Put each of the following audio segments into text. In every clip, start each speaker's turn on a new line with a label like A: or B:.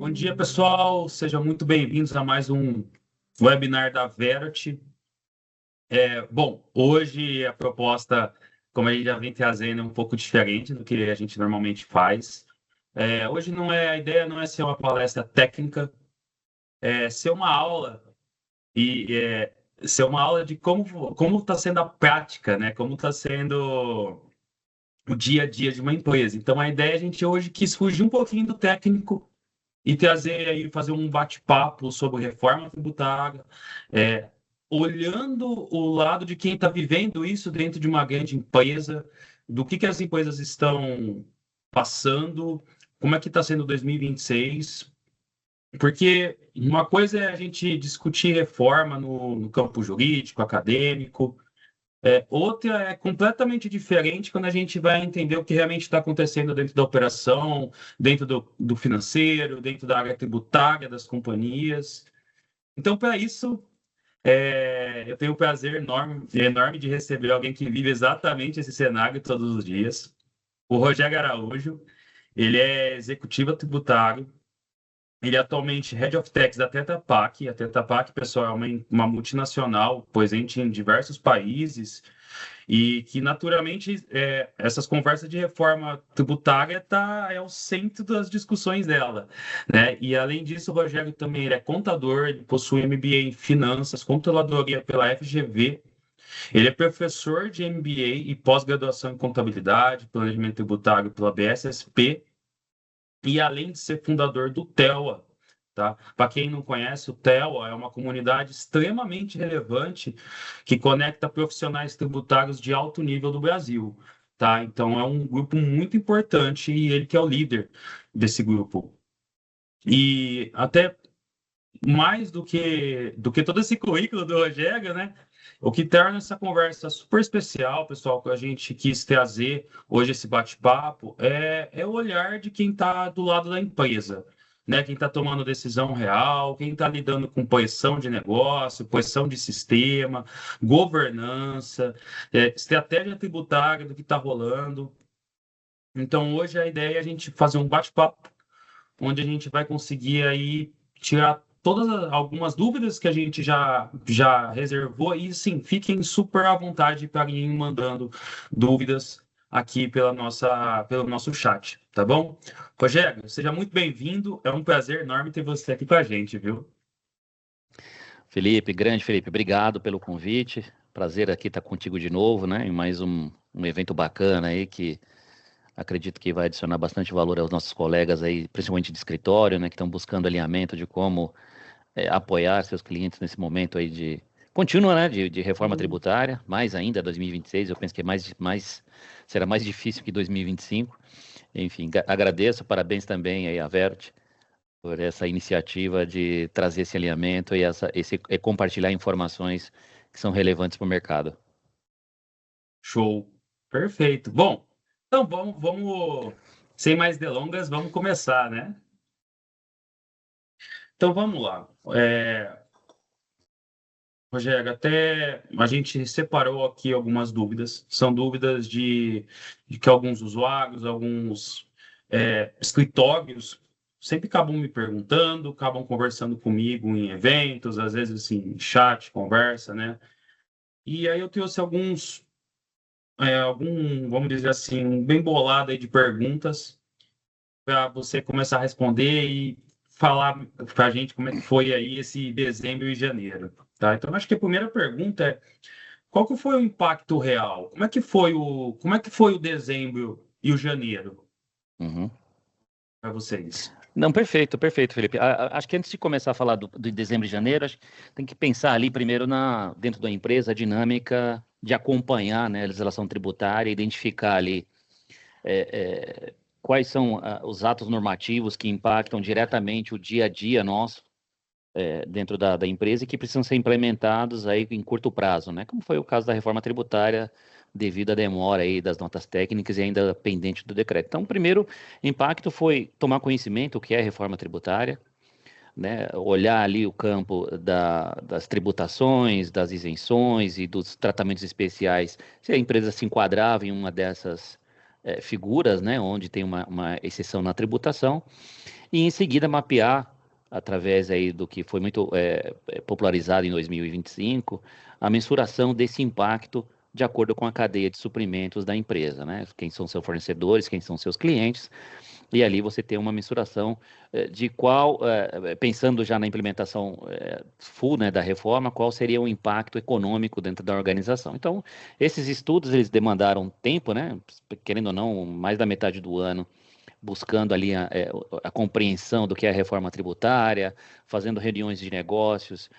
A: Bom dia, pessoal. Sejam muito bem-vindos a mais um webinar da Verity. Bom, hoje a proposta, como a gente já vem trazendo, é um pouco diferente do que a gente normalmente faz. Hoje a ideia não é ser uma palestra técnica, é ser uma aula ser uma aula de como está sendo a prática, né? Como está sendo o dia a dia de uma empresa. Então, a ideia a gente hoje quis fugir um pouquinho do técnico e trazer aí, fazer um bate-papo sobre reforma tributária, é, olhando o lado de quem está vivendo isso dentro de uma grande empresa, do que as empresas estão passando, como é que está sendo 2026, porque uma coisa é a gente discutir reforma no campo jurídico, acadêmico, outra é completamente diferente quando a gente vai entender o que realmente está acontecendo dentro da operação, dentro do financeiro, dentro da área tributária das companhias. Então, para isso, eu tenho o prazer enorme de receber alguém que vive exatamente esse cenário todos os dias, o Rogério Araújo. Ele é executivo tributário. Ele é atualmente Head of Tax da Tetra Pak. A Tetra Pak, pessoal, é uma multinacional presente em diversos países e que, naturalmente, essas conversas de reforma tributária é o centro das discussões dela, né? E, além disso, o Rogério também ele é contador, ele possui MBA em Finanças, Controladoria pela FGV, ele é professor de MBA e pós-graduação em Contabilidade, Planejamento Tributário pela BSSP, e além de ser fundador do TELA, tá? Para quem não conhece, o TELA é uma comunidade extremamente relevante que conecta profissionais tributários de alto nível do Brasil, tá? Então é um grupo muito importante e ele que é o líder desse grupo. E até mais do que todo esse currículo do Rogério, né? O que torna essa conversa super especial, pessoal, que a gente quis trazer hoje esse bate-papo, é o olhar de quem está do lado da empresa, né? Quem está tomando decisão real, quem está lidando com posição de negócio, posição de sistema, governança, estratégia tributária do que está rolando. Então, hoje a ideia é a gente fazer um bate-papo onde a gente vai conseguir aí tirar algumas dúvidas que a gente já reservou e sim, fiquem super à vontade para ir mandando dúvidas aqui pelo nosso chat, tá bom? Rogério, seja muito bem-vindo, é um prazer enorme ter você aqui com a gente, viu?
B: Felipe, grande Felipe, obrigado pelo convite. Prazer aqui estar contigo de novo, né? Em mais um evento bacana aí que acredito que vai adicionar bastante valor aos nossos colegas aí, principalmente de escritório, né? Que estão buscando alinhamento de como apoiar seus clientes nesse momento aí de contínua, né? De reforma tributária, mais ainda 2026. Eu penso que será mais difícil que 2025. Enfim, agradeço, parabéns também aí à Vert por essa iniciativa de trazer esse alinhamento e compartilhar informações que são relevantes para o mercado.
A: Show. Perfeito. Bom, então sem mais delongas, vamos começar, né? Então vamos lá. Rogério, até a gente separou aqui algumas dúvidas. São dúvidas de que alguns usuários, alguns escritórios sempre acabam me perguntando, acabam conversando comigo em eventos, às vezes assim, em chat, conversa, né? E aí eu trouxe vamos dizer assim, bem bolado aí de perguntas para você começar a responder e falar para a gente como é que foi aí esse dezembro e janeiro, tá? Então, acho que a primeira pergunta é qual que foi o impacto real? Como é que foi o dezembro e o janeiro
B: Uhum.
A: para vocês?
B: Não, perfeito, perfeito, Felipe. Acho que antes de começar a falar de dezembro e janeiro, acho que tem que pensar ali primeiro dentro da empresa a dinâmica de acompanhar, né, a legislação tributária, identificar ali quais são os atos normativos que impactam diretamente o dia a dia nosso dentro da empresa e que precisam ser implementados aí em curto prazo, né? Como foi o caso da reforma tributária devido à demora aí das notas técnicas e ainda pendente do decreto. Então, o primeiro impacto foi tomar conhecimento o que é reforma tributária, né? Olhar ali o campo das tributações, das isenções e dos tratamentos especiais, se a empresa se enquadrava em uma figuras, né, onde tem uma exceção na tributação, e em seguida mapear, através aí do que foi muito popularizado em 2025, a mensuração desse impacto de acordo com a cadeia de suprimentos da empresa, né? Quem são seus fornecedores, quem são seus clientes, e ali você tem uma mensuração de qual, pensando já na implementação full, né, da reforma, qual seria o impacto econômico dentro da organização. Então, esses estudos, eles demandaram tempo, né, querendo ou não, mais da metade do ano, buscando ali a compreensão do que é a reforma tributária, fazendo reuniões de negócios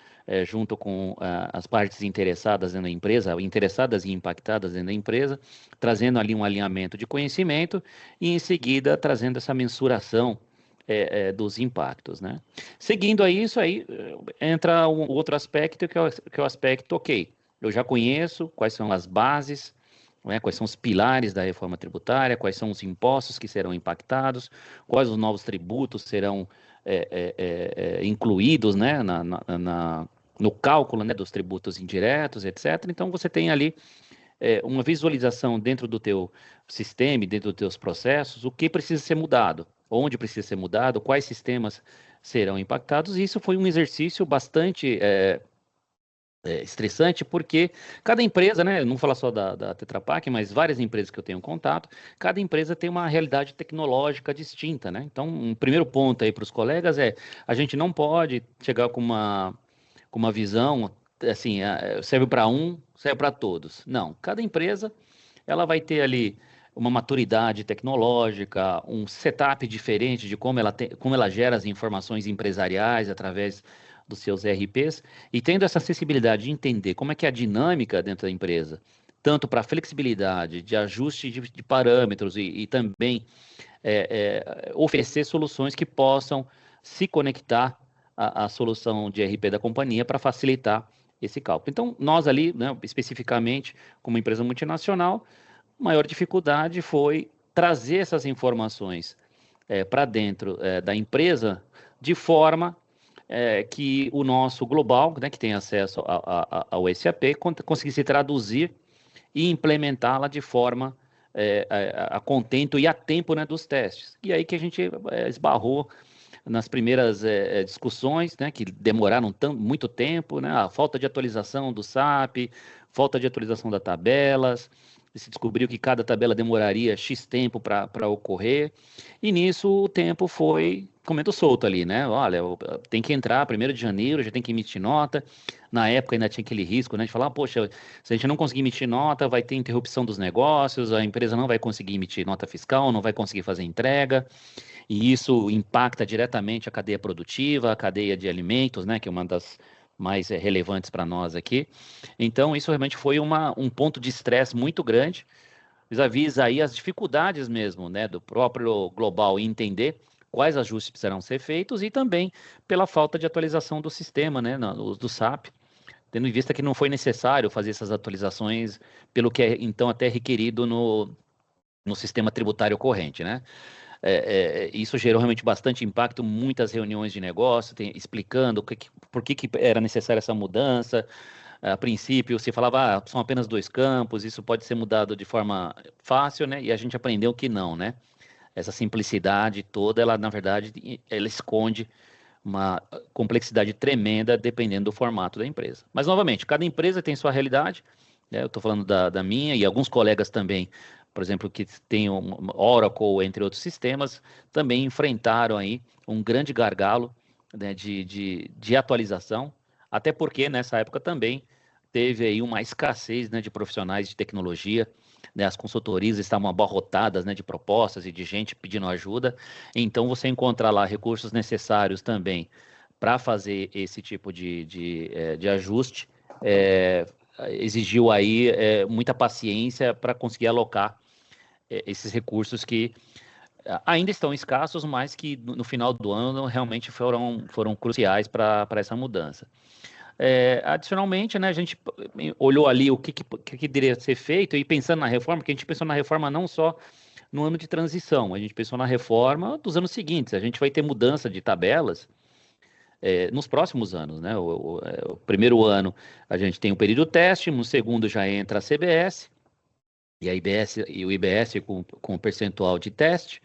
B: junto com as partes interessadas dentro da empresa, interessadas e impactadas dentro da empresa, trazendo ali um alinhamento de conhecimento e, em seguida, trazendo essa mensuração dos impactos, né? Seguindo a isso, aí entra um outro aspecto, que é o aspecto, ok, eu já conheço quais são as bases, né, quais são os pilares da reforma tributária, quais são os impostos que serão impactados, quais os novos tributos serão incluídos, né, no cálculo, né, dos tributos indiretos, etc. Então, você tem ali uma visualização dentro do teu sistema, dentro dos teus processos, o que precisa ser mudado, onde precisa ser mudado, quais sistemas serão impactados. E isso foi um exercício bastante estressante, porque cada empresa, né, não falar só da Tetra Pak, mas várias empresas que eu tenho contato, cada empresa tem uma realidade tecnológica distinta, né? Então, um primeiro ponto aí para os colegas a gente não pode chegar com uma visão assim, serve para um, serve para todos. Não, cada empresa ela vai ter ali uma maturidade tecnológica, um setup diferente de como ela gera as informações empresariais através dos seus ERPs, e tendo essa acessibilidade de entender como é que é a dinâmica dentro da empresa, tanto para flexibilidade, de ajuste de parâmetros e também oferecer soluções que possam se conectar à solução de ERP da companhia para facilitar esse cálculo. Então, nós ali, né, especificamente, como empresa multinacional, a maior dificuldade foi trazer essas informações para dentro da empresa de forma que o nosso global, né, que tem acesso ao SAP, conseguisse traduzir e implementá-la de forma a contento e a tempo, né, dos testes. E aí que a gente esbarrou nas primeiras discussões, né, que demoraram muito tempo, né, a falta de atualização do SAP, falta de atualização das tabelas, se descobriu que cada tabela demoraria X tempo para ocorrer, e nisso o tempo foi comendo solto ali, né? Olha, tem que entrar 1º de janeiro, já tem que emitir nota. Na época ainda tinha aquele risco, né, de falar, poxa, se a gente não conseguir emitir nota, vai ter interrupção dos negócios, a empresa não vai conseguir emitir nota fiscal, não vai conseguir fazer entrega, e isso impacta diretamente a cadeia produtiva, a cadeia de alimentos, né, que é uma das mais relevantes para nós aqui. Então, isso realmente foi um ponto de estresse muito grande, vis-à-vis aí as dificuldades mesmo, né, do próprio global em entender quais ajustes precisarão ser feitos e também pela falta de atualização do sistema, né, do SAP, tendo em vista que não foi necessário fazer essas atualizações pelo que é então até requerido no sistema tributário corrente, né? Isso gerou realmente bastante impacto, muitas reuniões de negócio, explicando por que era necessária essa mudança. A princípio, se falava, são apenas 2 campos, isso pode ser mudado de forma fácil, né? E a gente aprendeu que não, né? Essa simplicidade toda, ela, na verdade, ela esconde uma complexidade tremenda dependendo do formato da empresa. Mas, novamente, cada empresa tem sua realidade, né? Eu estou falando da minha e alguns colegas também, por exemplo, que tem Oracle, entre outros sistemas, também enfrentaram aí um grande gargalo, né, de atualização, até porque nessa época também teve aí uma escassez, né, de profissionais de tecnologia, né, as consultorias estavam abarrotadas, né, de propostas e de gente pedindo ajuda, então você encontrar lá recursos necessários também para fazer esse tipo de ajuste, exigiu aí muita paciência para conseguir alocar esses recursos que ainda estão escassos, mas que no final do ano realmente foram cruciais para essa mudança. Adicionalmente, né, a gente olhou ali o que deveria ser feito e pensando na reforma, porque a gente pensou na reforma não só no ano de transição, a gente pensou na reforma dos anos seguintes. A gente vai ter mudança de tabelas nos próximos anos, né? O primeiro ano a gente tem o período teste, no segundo já entra a CBS, e o IBS com percentual de teste,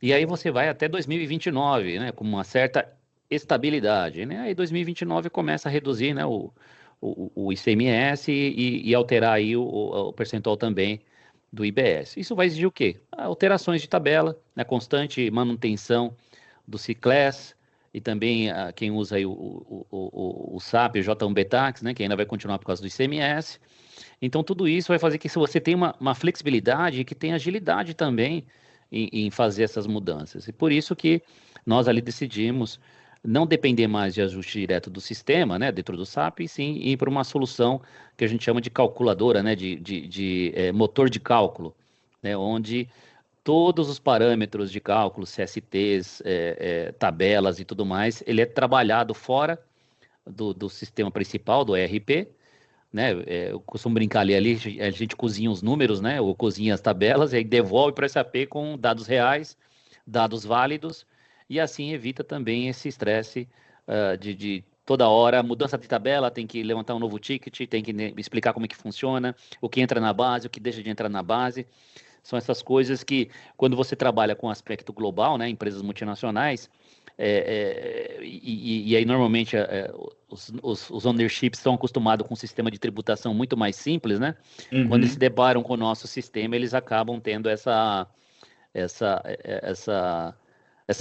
B: e aí você vai até 2029, né, com uma certa estabilidade, né? Aí 2029 começa a reduzir, né, o ICMS e alterar aí o percentual também do IBS. Isso vai exigir o quê? Alterações de tabela, né, constante manutenção do Ciclés, e também quem usa aí o SAP, o J1BTax, né, que ainda vai continuar por causa do ICMS. Então, tudo isso vai fazer que se você tenha uma flexibilidade e que tenha agilidade também em fazer essas mudanças. E por isso que nós ali decidimos não depender mais de ajuste direto do sistema, né, dentro do SAP, e sim ir para uma solução que a gente chama de calculadora, né, de motor de cálculo, né, onde todos os parâmetros de cálculo, CSTs, tabelas e tudo mais, ele é trabalhado fora do sistema principal, do ERP, né? Eu costumo brincar ali, a gente cozinha os números, né? Ou cozinha as tabelas e aí devolve para o SAP com dados reais, dados válidos, e assim evita também esse estresse de toda hora, mudança de tabela, tem que levantar um novo ticket, tem que explicar como é que funciona, o que entra na base, o que deixa de entrar na base. São essas coisas que, quando você trabalha com aspecto global, né, empresas multinacionais, e aí normalmente os ownerships estão acostumados com um sistema de tributação muito mais simples, né? Quando eles se
A: Uhum.
B: deparam com o nosso sistema, eles acabam tendo essa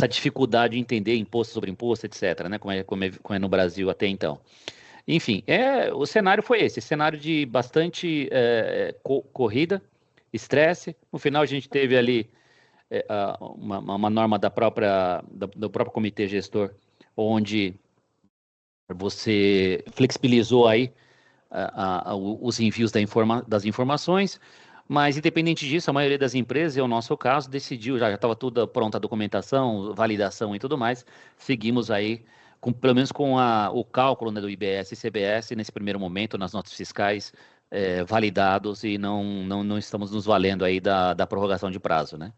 B: dificuldade de entender imposto sobre imposto, etc., né? Como é no Brasil até então. Enfim, o cenário foi esse, cenário de bastante corrida, estresse. No final a gente teve ali uma norma do próprio comitê gestor, onde você flexibilizou aí os envios das informações, mas independente disso, a maioria das empresas, e o nosso caso, decidiu, já estava toda pronta a documentação, validação e tudo mais, seguimos aí, pelo menos com o cálculo, né, do IBS e CBS, nesse primeiro momento, nas notas fiscais, validados, e não estamos nos valendo aí da prorrogação de prazo, né?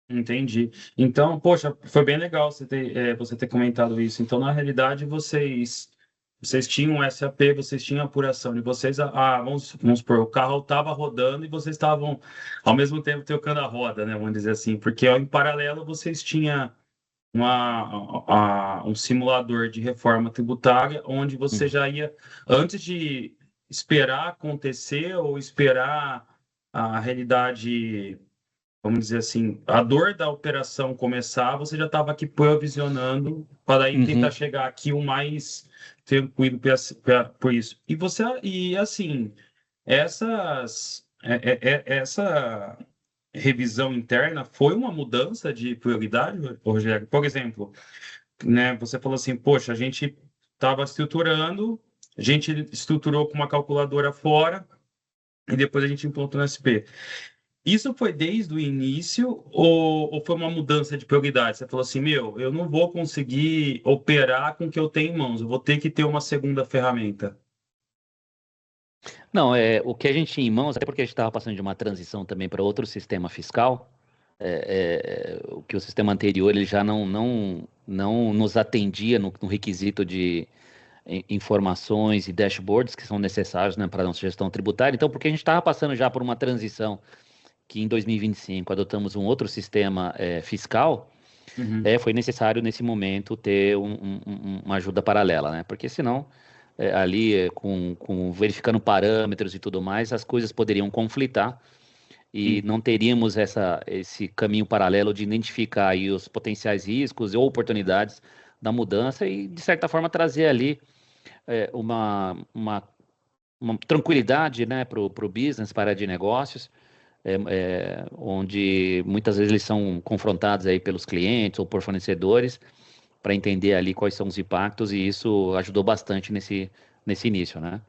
A: Entendi. Então, poxa, foi bem legal você ter comentado isso. Então, na realidade, vocês tinham SAP, vocês tinham apuração de vocês. Vamos supor, o carro estava rodando e vocês estavam, ao mesmo tempo, tocando a roda, né? Vamos dizer assim. Porque, ó, em paralelo, vocês tinham um simulador de reforma tributária, onde você
B: Uhum.
A: já ia, antes de esperar acontecer ou esperar a realidade, vamos dizer assim, a dor da operação começar, você já estava aqui provisionando para aí tentar
B: Uhum.
A: chegar aqui o mais tranquilo por isso. E assim, essa revisão interna foi uma mudança de prioridade, Rogério? Por exemplo, né, você falou assim, poxa, a gente estava estruturando, a gente estruturou com uma calculadora fora e depois a gente implantou no SP. Isso foi desde o início ou foi uma mudança de prioridade? Você falou assim, meu, eu não vou conseguir operar com o que eu tenho em mãos, eu vou ter que ter uma segunda ferramenta.
B: Não, o que a gente tinha em mãos, até porque a gente estava passando de uma transição também para outro sistema fiscal, o que o sistema anterior ele já não nos atendia no requisito de informações e dashboards que são necessários, né, para a nossa gestão tributária. Então, porque a gente estava passando já por uma transição que em 2025 adotamos um outro sistema fiscal,
A: Uhum.
B: foi necessário nesse momento ter uma ajuda paralela, né? Porque senão ali com verificando parâmetros e tudo mais, as coisas poderiam conflitar e
A: Sim.
B: não teríamos esse caminho paralelo de identificar aí os potenciais riscos ou oportunidades da mudança e, de certa forma, trazer ali uma tranquilidade, né, para o business, para a área de negócios, onde muitas vezes eles são confrontados aí pelos clientes ou por fornecedores para entender ali quais são os impactos e isso ajudou bastante nesse início, né?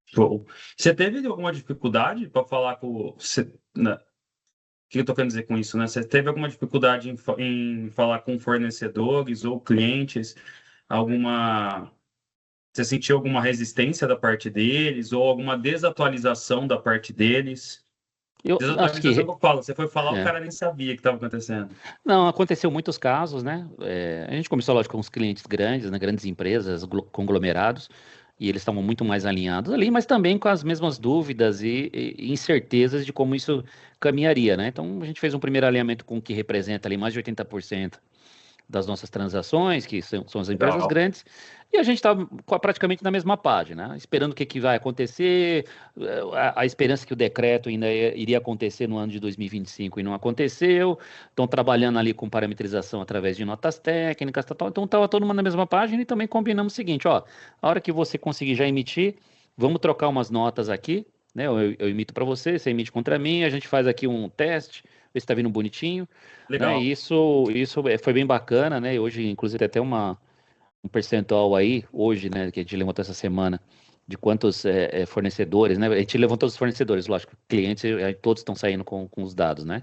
A: Show. Você teve alguma dificuldade para falar com. Né, o que eu estou querendo dizer com isso, né? Você teve alguma dificuldade em falar com fornecedores ou clientes? Alguma. Você sentiu alguma resistência da parte deles ou alguma desatualização da parte deles?
B: Eu acho
A: Desatualização que
B: que
A: eu falo, você foi falar, o
B: é,
A: cara nem sabia o que estava acontecendo.
B: não aconteceu muitos casos, né? A gente começou, lógico, com os clientes grandes, né? Grandes empresas, conglomerados, e eles estavam muito mais alinhados ali, mas também com as mesmas dúvidas e incertezas de como isso caminharia, né? Então, a gente fez um primeiro alinhamento com o que representa ali mais de 80% das nossas transações, que são as empresas
A: Legal.
B: grandes, e a gente está praticamente na mesma página, né? Esperando o que vai acontecer, a esperança que o decreto ainda iria acontecer no ano de 2025 e não aconteceu, estão trabalhando ali com parametrização através de notas técnicas, tal, então estava todo mundo na mesma página e também combinamos o seguinte, ó, a hora que você conseguir já emitir, vamos trocar umas notas aqui, né? Eu emito para você, você emite contra mim, a gente faz aqui um teste, ver se está vindo bonitinho, né?
A: Legal.
B: E isso foi bem bacana, né? Hoje, inclusive, tem até um percentual aí, hoje, né, que a gente levantou essa semana, de quantos fornecedores, né? A gente levantou os fornecedores, lógico, clientes, todos estão saindo com os dados, né?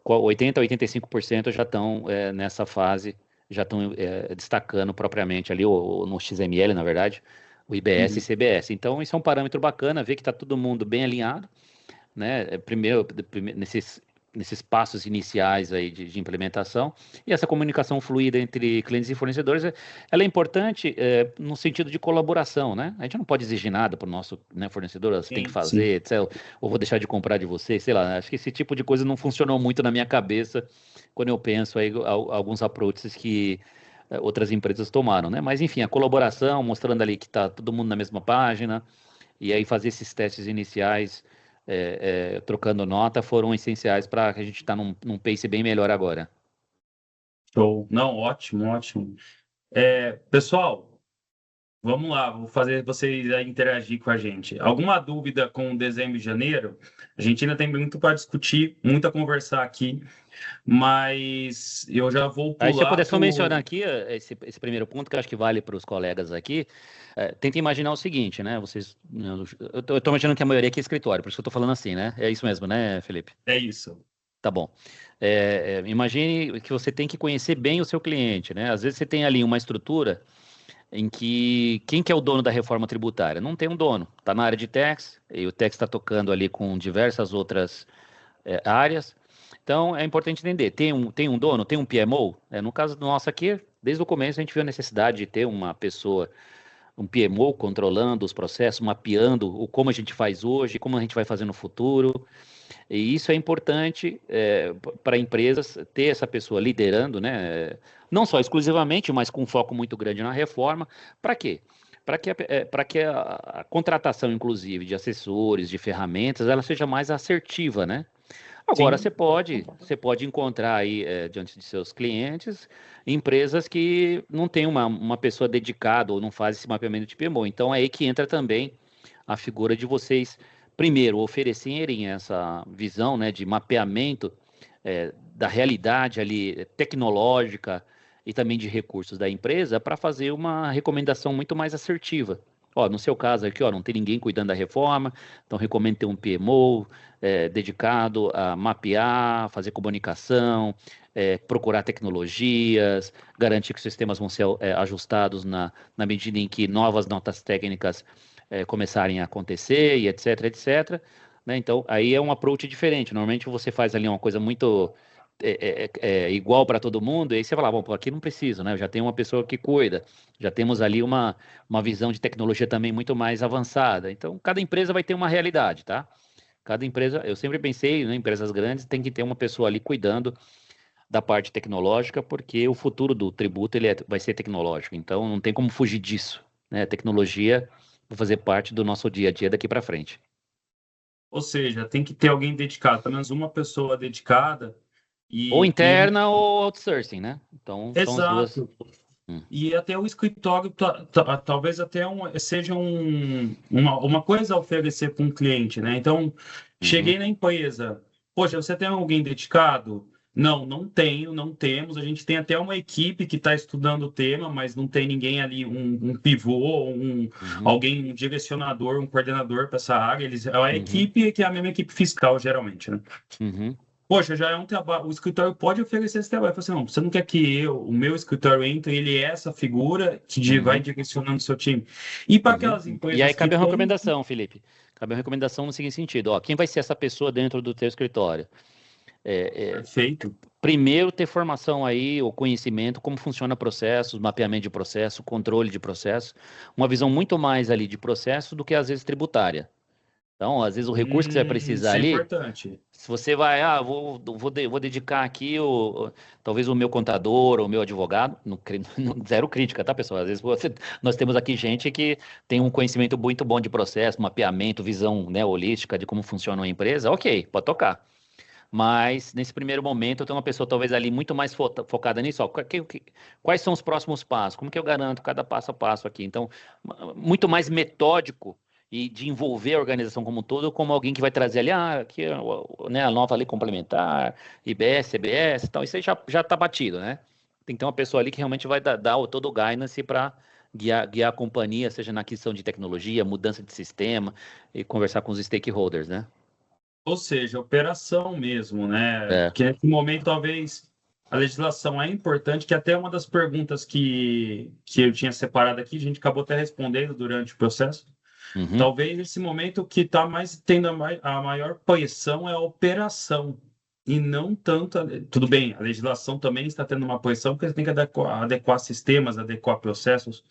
B: 80 a 85% já estão nessa fase, já estão destacando propriamente ali, no XML, na verdade, o IBS e
A: Uhum.
B: CBS. Então, isso é um parâmetro bacana, ver que está todo mundo bem alinhado, né? Primeiro, nesses passos iniciais aí de implementação, e essa comunicação fluida entre clientes e fornecedores, ela é importante no sentido de colaboração, né? A gente não pode exigir nada para o nosso, né, fornecedor, você tem que
A: Sim, sim.
B: fazer, etc., ou vou deixar de comprar de você, sei lá, acho que esse tipo de coisa não funcionou muito na minha cabeça quando eu penso aí alguns approaches que outras empresas tomaram, né? Mas enfim, a colaboração, mostrando ali que está todo mundo na mesma página, e aí fazer esses testes iniciais, trocando nota, foram essenciais para a gente estar num pace bem melhor agora.
A: Show. Não, ótimo, ótimo. Pessoal, vamos lá, vou fazer vocês aí interagir com a gente. Alguma dúvida com dezembro e janeiro? A gente ainda tem muito para discutir, muito a conversar aqui, mas eu já vou
B: Aí, se eu
A: pular
B: puder só mencionar
A: pro.
B: aqui esse primeiro ponto, que eu acho que vale para os colegas aqui, tenta imaginar o seguinte, né? Vocês, né, eu estou imaginando que a maioria aqui é escritório, por isso que eu estou falando assim, né? É isso mesmo, né, Felipe?
A: É isso.
B: Tá bom. Imagine que você tem que conhecer bem o seu cliente, né? Às vezes você tem ali uma estrutura em que quem que é o dono da reforma tributária? Não tem um dono. Está na área de tax, e o tax está tocando ali com diversas outras áreas. Então, é importante entender, tem um dono, tem um PMO? No caso nosso aqui, desde o começo a gente viu a necessidade de ter uma pessoa, um PMO controlando os processos, mapeando como a gente faz hoje, como a gente vai fazer no futuro. E isso é importante para empresas ter essa pessoa liderando, né? Não só exclusivamente, mas com um foco muito grande na reforma. Para quê? Para que a contratação, inclusive, de assessores, de ferramentas, ela seja mais assertiva, né? Agora,
A: Sim.
B: você pode encontrar aí, diante de seus clientes, empresas que não têm uma pessoa dedicada ou não faz esse mapeamento de PMO. Então, é aí que entra também a figura de vocês, primeiro, oferecerem essa visão, né, de mapeamento da realidade ali tecnológica e também de recursos da empresa para fazer uma recomendação muito mais assertiva. Ó, no seu caso aqui, ó, não tem ninguém cuidando da reforma, então recomendo ter um PMO dedicado a mapear, fazer comunicação, procurar tecnologias, garantir que os sistemas vão ser ajustados na medida em que novas notas técnicas começarem a acontecer e etc, etc. Né? Então, aí é um approach diferente. Normalmente você faz ali uma coisa muito igual para todo mundo, e aí você fala, bom, aqui não preciso, né? Eu já tenho uma pessoa que cuida, já temos ali uma visão de tecnologia também muito mais avançada. Então, cada empresa vai ter uma realidade, tá? Cada empresa, eu sempre pensei, né, empresas grandes tem que ter uma pessoa ali cuidando da parte tecnológica, porque o futuro do tributo vai ser tecnológico. Então, não tem como fugir disso, né? A tecnologia vai fazer parte do nosso dia a dia daqui para frente.
A: Ou seja, tem que ter alguém dedicado, pelo menos uma pessoa dedicada
B: Ou
A: e
B: interna ou outsourcing, né? Então, são as duas.
A: exato.
B: Hum.
A: E até o escritório, talvez até seja uma coisa a oferecer para um cliente, né? Então,
B: Uhum.
A: cheguei na empresa, poxa, você tem alguém dedicado? Não, não tenho, não temos. A gente tem até uma equipe que está estudando o tema, mas não tem ninguém ali, um pivô,
B: Uhum.
A: alguém, um direcionador, um coordenador para essa área. É a
B: Uhum.
A: equipe que é a mesma equipe fiscal, geralmente, né?
B: Uhum.
A: Poxa, já é um trabalho. O escritório pode oferecer esse trabalho. Fala assim, não, você não quer que o meu escritório entre, ele é essa figura que vai
B: Uhum.
A: direcionando o seu time. E para
B: Uhum.
A: aquelas
B: E aí
A: empresas que
B: cabe uma
A: têm.
B: recomendação, Felipe. Cabe uma recomendação no seguinte sentido, ó, quem vai ser essa pessoa dentro do teu escritório? É,
A: Perfeito.
B: primeiro ter formação aí, o conhecimento, como funciona processos, mapeamento de processo, controle de processo, uma visão muito mais ali de processo do que às vezes tributária. Então, às vezes o recurso que você vai precisar
A: Isso é
B: ali,
A: importante.
B: se você vai, vou dedicar aqui talvez o meu contador, o meu advogado, zero crítica, tá, pessoal? Às vezes nós temos aqui gente que tem um conhecimento muito bom de processo, mapeamento, visão, né, holística de como funciona uma empresa, ok, pode tocar. Mas nesse primeiro momento eu tenho uma pessoa talvez ali muito mais focada nisso, ó, quais são os próximos passos, como que eu garanto cada passo a passo aqui. Então, muito mais metódico e de envolver a organização como um todo, como alguém que vai trazer ali, aqui né, a nova lei complementar, IBS, CBS e tal, isso aí já está batido, né? Tem que ter uma pessoa ali que realmente vai dar todo o guidance para guiar a companhia, seja na aquisição de tecnologia, mudança de sistema e conversar com os stakeholders, né?
A: Ou seja, operação mesmo, né?
B: É.
A: Porque nesse momento talvez a legislação é importante, que até uma das perguntas que eu tinha separado aqui, a gente acabou até respondendo durante o processo.
B: Uhum.
A: Talvez nesse momento o que está mais tendo a maior posição é a operação. E não tanto. Tudo bem, a legislação também está tendo uma posição, porque você tem que adequar sistemas, adequar processos,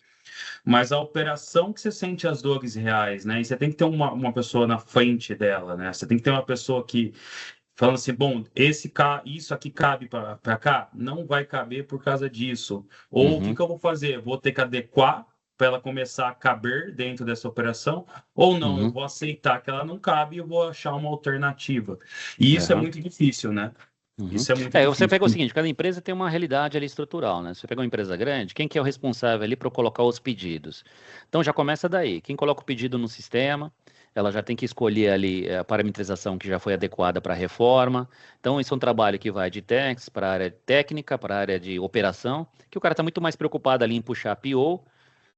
A: mas a operação que você sente as dores reais, né? E você tem que ter uma pessoa na frente dela, né? Você tem que ter uma pessoa que falando assim, bom, isso aqui cabe para cá? Não vai caber por causa disso. Ou o que
B: Uhum.
A: que eu vou fazer? Vou ter que adequar para ela começar a caber dentro dessa operação, ou não, eu
B: Uhum.
A: vou aceitar que ela não cabe e eu vou achar uma alternativa. E isso é
B: Aham.
A: muito difícil, né?
B: Uhum.
A: Isso é muito
B: Você
A: difícil.
B: pega o seguinte, cada empresa tem uma realidade ali estrutural, né? Se você pega uma empresa grande, quem que é o responsável ali para colocar os pedidos? Então já começa daí. Quem coloca o pedido no sistema, ela já tem que escolher ali a parametrização que já foi adequada para a reforma. Então isso é um trabalho que vai de tax para a área técnica, para a área de operação, que o cara está muito mais preocupado ali em puxar a PO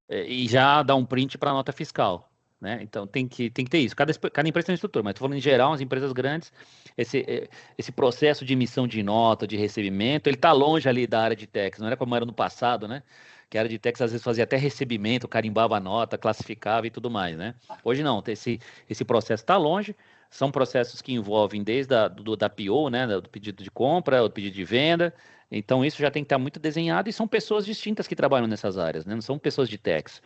B: e já dar um print para a nota fiscal. Né? Então tem que ter isso. Cada empresa tem uma estrutura, mas estou falando em geral, as empresas grandes, esse processo de emissão de nota, de recebimento, ele está longe ali da área de tax, não era como era no passado, né? Que a área de tax às vezes fazia até recebimento, carimbava a nota, classificava e tudo mais, né? Hoje não, esse processo está longe, são processos que envolvem desde da PO, né? Do pedido de compra, o pedido de venda, então isso já tem que estar muito desenhado e são pessoas distintas que trabalham nessas áreas, né? Não são pessoas de tax.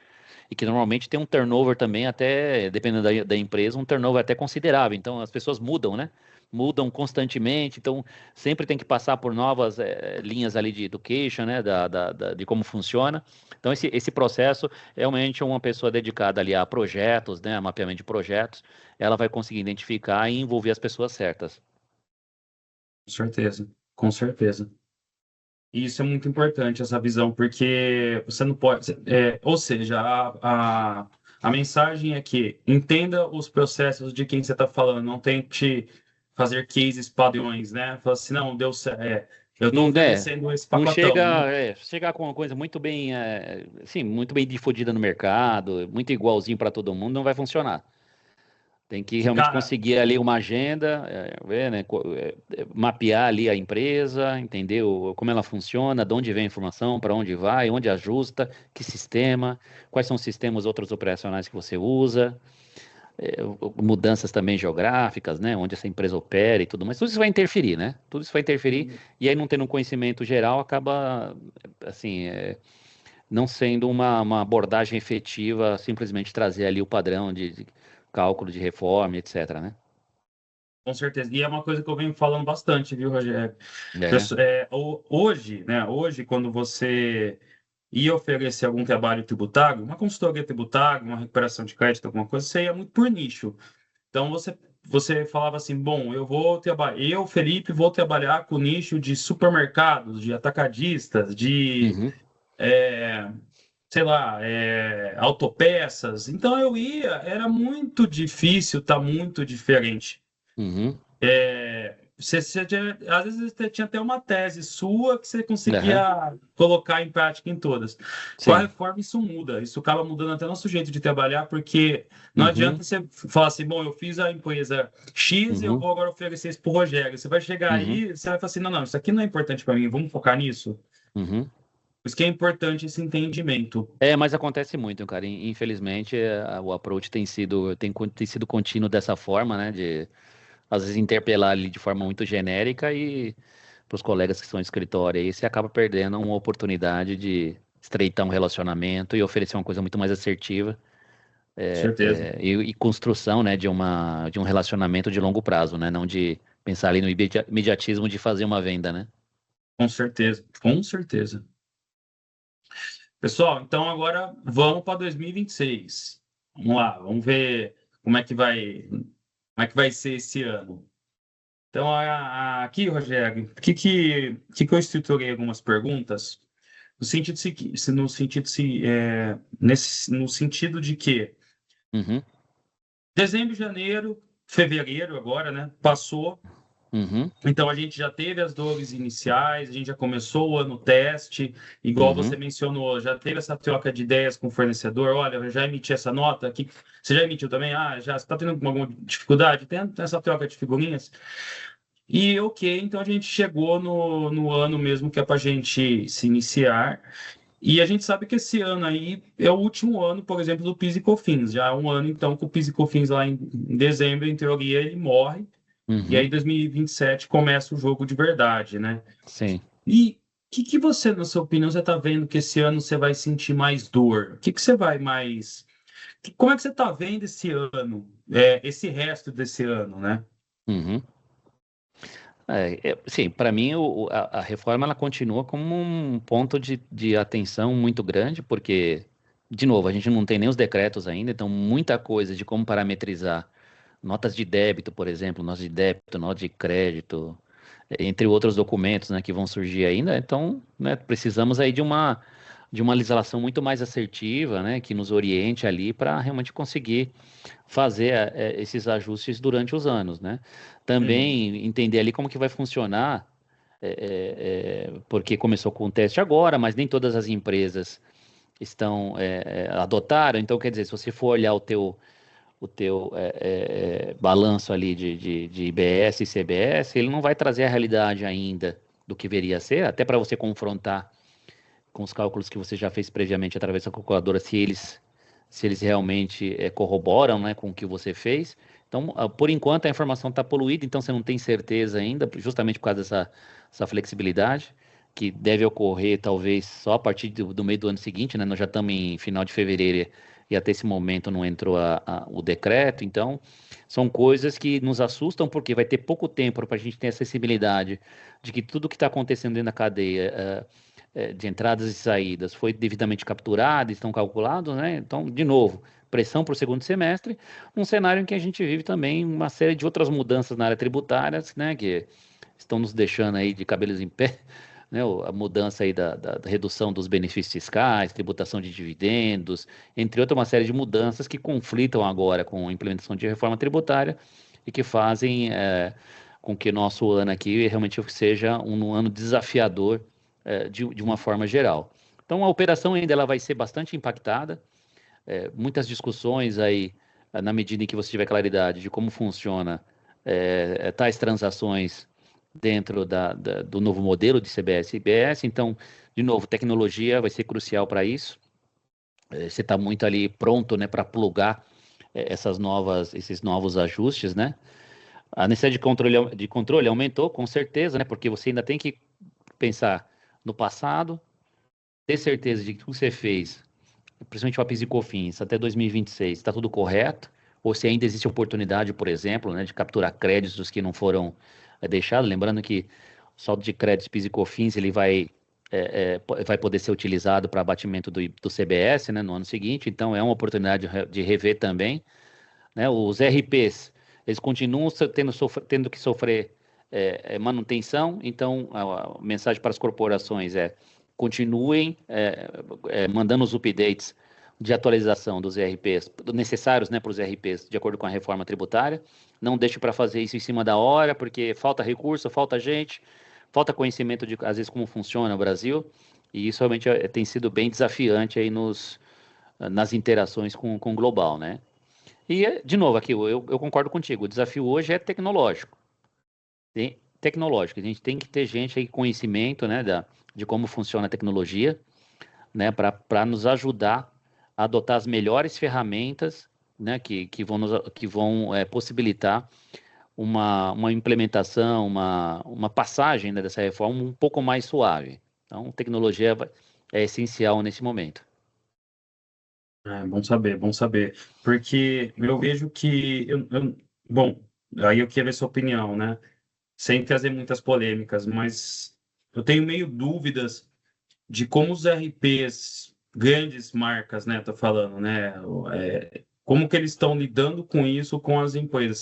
B: E que normalmente tem um turnover também, até, dependendo da empresa, um turnover até considerável. Então as pessoas mudam, né? Mudam constantemente, então sempre tem que passar por novas linhas ali de education, né? De como funciona. Então esse processo, realmente uma pessoa dedicada ali a projetos, né? A mapeamento de projetos, ela vai conseguir identificar e envolver as pessoas certas.
A: Com certeza, com certeza. E isso é muito importante, essa visão, porque você não pode. Ou seja, a mensagem é que entenda os processos de quem você está falando, não tente fazer cases padrões, né? Fala assim, não, deu certo. Eu estou
B: Não der,
A: oferecendo esse
B: não
A: pacotão.
B: chega, chegar com uma coisa muito bem, assim, muito bem difundida no mercado, muito igualzinho para todo mundo, não vai funcionar. Tem que realmente
A: Cara,
B: conseguir ali uma agenda, ver, né, mapear ali a empresa, entender como ela funciona, de onde vem a informação, para onde vai, onde ajusta, que sistema, quais são os sistemas outros operacionais que você usa, mudanças também geográficas, né, onde essa empresa opera e tudo mais. Tudo isso vai interferir, né? Tudo isso vai interferir e aí não tendo um conhecimento geral acaba, assim, não sendo uma abordagem efetiva, simplesmente trazer ali o padrão de cálculo de reforma, etc, né?
A: com certeza. E é uma coisa que eu venho falando bastante, viu, Rogério?
B: É.
A: Hoje, né? Hoje, quando você ia oferecer algum trabalho tributário, uma consultoria tributária, uma recuperação de crédito, alguma coisa, você ia muito por nicho. Então você falava assim, bom, eu vou trabalhar, eu, Felipe, vou trabalhar com nicho de supermercados, de atacadistas, de
B: Uhum,
A: é, sei lá, autopeças. Então eu ia, era muito difícil, tá muito diferente.
B: uhum,
A: Às vezes você tinha até uma tese sua que você
B: aham,
A: conseguia colocar em prática em todas. Com a
B: sim,
A: reforma, isso muda, isso acaba mudando até nosso jeito de trabalhar, porque não
B: uhum,
A: adianta você falar assim, bom, eu fiz a empresa X e eu
B: uhum,
A: vou agora oferecer isso para o Rogério. Você vai chegar
B: uhum,
A: aí, você vai falar assim, não, não, isso aqui não é importante para mim, vamos focar nisso.
B: uhum.
A: Por isso que é importante esse entendimento.
B: Mas acontece muito, cara. Infelizmente, o approach tem sido contínuo dessa forma, né? De às vezes interpelar ali de forma muito genérica e os colegas que estão no escritório, aí você acaba perdendo uma oportunidade de estreitar um relacionamento e oferecer uma coisa muito mais assertiva
A: Com certeza.
B: e construção, né, de um relacionamento de longo prazo, né, não de pensar ali no imediatismo de fazer uma venda, né?
A: Com certeza. Com certeza. Pessoal, então agora vamos para 2026. Vamos lá, vamos ver como é que vai ser esse ano. Então, aqui, Rogério, que eu estruturei algumas perguntas no sentido de que
B: Uhum,
A: dezembro, janeiro, fevereiro agora, né? Passou.
B: uhum,
A: Então a gente já teve as dores iniciais, a gente já começou o ano teste, igual você
B: uhum.
A: mencionou, já teve essa troca de ideias com o fornecedor. Olha, eu já emiti essa nota aqui. Você já emitiu também? Ah, já está tendo alguma dificuldade? Tem essa troca de figurinhas? E ok, então a gente chegou no ano mesmo que é para a gente se iniciar. E a gente sabe que esse ano aí é o último ano, por exemplo, do PIS e COFINS. Já é um ano, então, que o PIS e COFINS lá em dezembro, em teoria, ele morre. E
B: Uhum,
A: aí, 2027 começa o jogo de verdade, né?
B: sim.
A: E o que você, na sua opinião, você está vendo que esse ano você vai sentir mais dor? O que você vai mais. Como é que você está vendo esse ano, esse resto desse ano, né?
B: Uhum. Sim, para mim a reforma ela continua como um ponto de atenção muito grande, porque, de novo, a gente não tem nem os decretos ainda, então muita coisa de como parametrizar notas de débito, por exemplo, notas de débito, nota de crédito, entre outros documentos, né, que vão surgir ainda. Então, né, precisamos aí de uma legislação muito mais assertiva, né, que nos oriente ali para realmente conseguir fazer esses ajustes durante os anos, né?
A: Uhum.
B: Também entender ali como que vai funcionar, porque começou com o teste agora, mas nem todas as empresas estão adotaram. Então, quer dizer, se você for olhar o teu balanço ali de IBS e CBS, ele não vai trazer a realidade ainda do que deveria ser, até para você confrontar com os cálculos que você já fez previamente através da calculadora, se eles realmente corroboram, né, com o que você fez. Então, por enquanto, a informação está poluída, então você não tem certeza ainda, justamente por causa essa flexibilidade, que deve ocorrer talvez só a partir do meio do ano seguinte, né? Nós já estamos em final de fevereiro e até esse momento não entrou o decreto, então são coisas que nos assustam porque vai ter pouco tempo para a gente ter acessibilidade de que tudo que está acontecendo dentro da cadeia de entradas e saídas foi devidamente capturado, estão calculados, né? Então, de novo, pressão para o segundo semestre, um cenário em que a gente vive também uma série de outras mudanças na área tributária, né? Que estão nos deixando aí de cabelos em pé, né? A mudança aí da redução dos benefícios fiscais, tributação de dividendos, entre outras uma série de mudanças que conflitam agora com a implementação de reforma tributária e que fazem com que nosso ano aqui realmente seja um ano desafiador de uma forma geral. Então, a operação ainda ela vai ser bastante impactada, muitas discussões aí, na medida em que você tiver claridade de como funciona tais transações dentro do novo modelo de CBS e IBS. Então, de novo, tecnologia vai ser crucial para isso. Você está muito ali pronto, né, para plugar esses novos ajustes, né? A necessidade de controle aumentou, com certeza, né? Porque você ainda tem que pensar no passado, ter certeza de que o que você fez, principalmente o PIS e COFINS, até 2026, está tudo correto, ou se ainda existe oportunidade, por exemplo, né, de capturar créditos que não foram deixados. Lembrando que o saldo de créditos PIS e COFINS ele vai poder ser utilizado para abatimento do CBS, né, no ano seguinte, então é uma oportunidade de rever também, né? Os RPs, eles continuam tendo que sofrer manutenção, então a mensagem para as corporações continuem mandando os updates de atualização dos RPs, necessários, né, para os RPs, de acordo com a reforma tributária. Não deixe para fazer isso em cima da hora, porque falta recurso, falta gente, falta conhecimento de, às vezes, como funciona o Brasil, e isso realmente tem sido bem desafiante aí nas interações com o global, né? E, de novo, aqui, eu concordo contigo, o desafio hoje é tecnológico. Tecnológico, a gente tem que ter gente aí, conhecimento, né, de como funciona a tecnologia, né, para nos ajudar a adotar as melhores ferramentas, né, que vão possibilitar uma implementação, uma passagem, né, dessa reforma um pouco mais suave. Então, tecnologia é essencial nesse momento.
A: É bom saber, bom saber. Porque eu vejo que. Bom, aí eu queria ver sua opinião, né? Sem trazer muitas polêmicas, mas eu tenho meio dúvidas de como os RPs, grandes marcas, né? Tô falando, né? Como que eles estão lidando com isso com as empresas?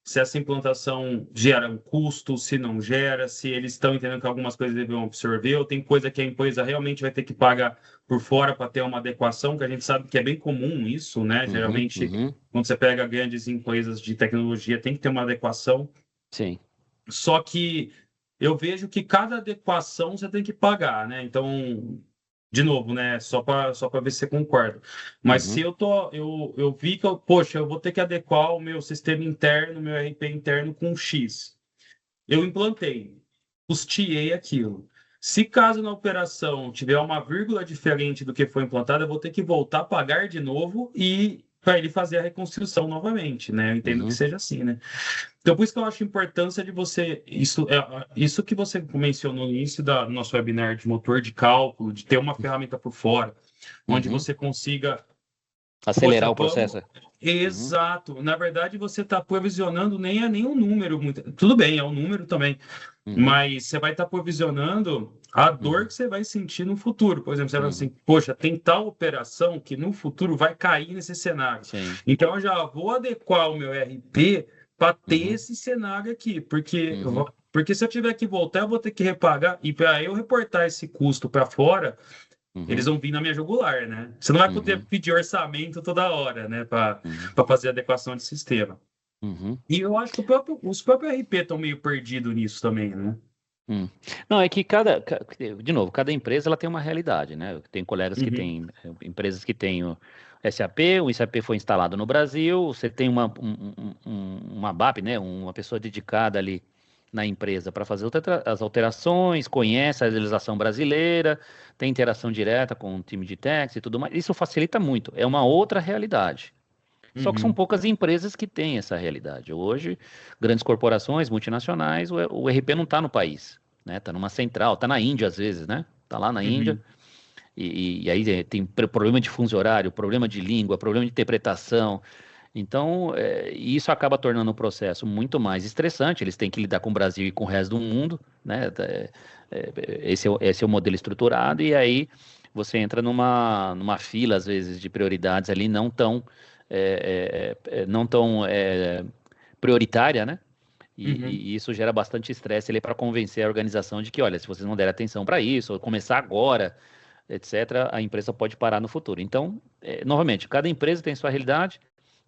A: Se essa implantação gera um custo, se não gera, se eles estão entendendo que algumas coisas devem absorver, ou tem coisa que a empresa realmente vai ter que pagar por fora para ter uma adequação, que a gente sabe que é bem comum isso, né?
B: Uhum,
A: Geralmente,
B: uhum,
A: quando você pega grandes empresas de tecnologia, tem que ter uma adequação.
B: sim.
A: Só que eu vejo que cada adequação você tem que pagar, né? Então, de novo, né? Só para ver se você concorda. Mas se
B: Uhum,
A: eu vi que poxa, eu vou ter que adequar o meu sistema interno, meu RP interno com X. Eu implantei, custeei aquilo. Se caso na operação tiver uma vírgula diferente do que foi implantado, eu vou ter que voltar a pagar de novo e para ele fazer a reconstrução novamente, né? Eu entendo que
B: uhum,
A: seja assim, né? Então, por isso que eu acho a importância de você. Isso que você mencionou no início do nosso webinar de motor de cálculo, de ter uma ferramenta por fora, onde
B: uhum.
A: você consiga. Poxa,
B: Acelerar o
A: vamos.
B: processo. Uhum,
A: Exato. Na verdade, você está provisionando nem é nenhum número. Tudo bem, é um número também.
B: uhum,
A: Mas você vai estar provisionando a dor
B: uhum,
A: que você vai sentir no futuro. Por exemplo, você vai falar assim,
B: uhum.
A: poxa, tem tal operação que no futuro vai cair nesse cenário.
B: Sim.
A: Então, eu já vou adequar o meu RP para ter
B: Uhum,
A: esse cenário aqui. Porque,
B: uhum,
A: porque se eu tiver que voltar, eu vou ter que repagar. E para eu reportar esse custo para fora, eles
B: uhum,
A: vão vir na minha jugular, né? Você não vai poder
B: uhum,
A: pedir orçamento toda hora, né? Para
B: uhum,
A: fazer adequação de sistema.
B: uhum.
A: E eu acho que os próprios RP estão meio perdidos nisso também, né?
B: Hum. Não, é que de novo, cada empresa ela tem uma realidade, né? Tem colegas que
A: Uhum.
B: têm empresas que têm o SAP foi instalado no Brasil, você tem uma BAP, né? Uma pessoa dedicada ali na empresa para fazer as alterações, conhece a legislação brasileira, tem interação direta com o time de tax e tudo mais. Isso facilita muito, é uma outra realidade. Só que são
A: Uhum.
B: poucas empresas que têm essa realidade. Hoje, grandes corporações, multinacionais, o RP não está no país, né? Está numa central, está na Índia às vezes, né? Está lá na Índia
A: Uhum.
B: e aí tem problema de fuso horário, problema de língua, problema de interpretação. Então, isso acaba tornando o processo muito mais estressante. Eles têm que lidar com o Brasil e com o resto do mundo, né? Esse é o modelo estruturado e aí você entra numa fila, às vezes, de prioridades ali não tão prioritária, né?
A: Uhum.
B: E isso gera bastante estresse ali para convencer a organização de que, olha, se vocês não derem atenção para isso, ou começar agora, etc., a empresa pode parar no futuro. Então, novamente, cada empresa tem sua realidade.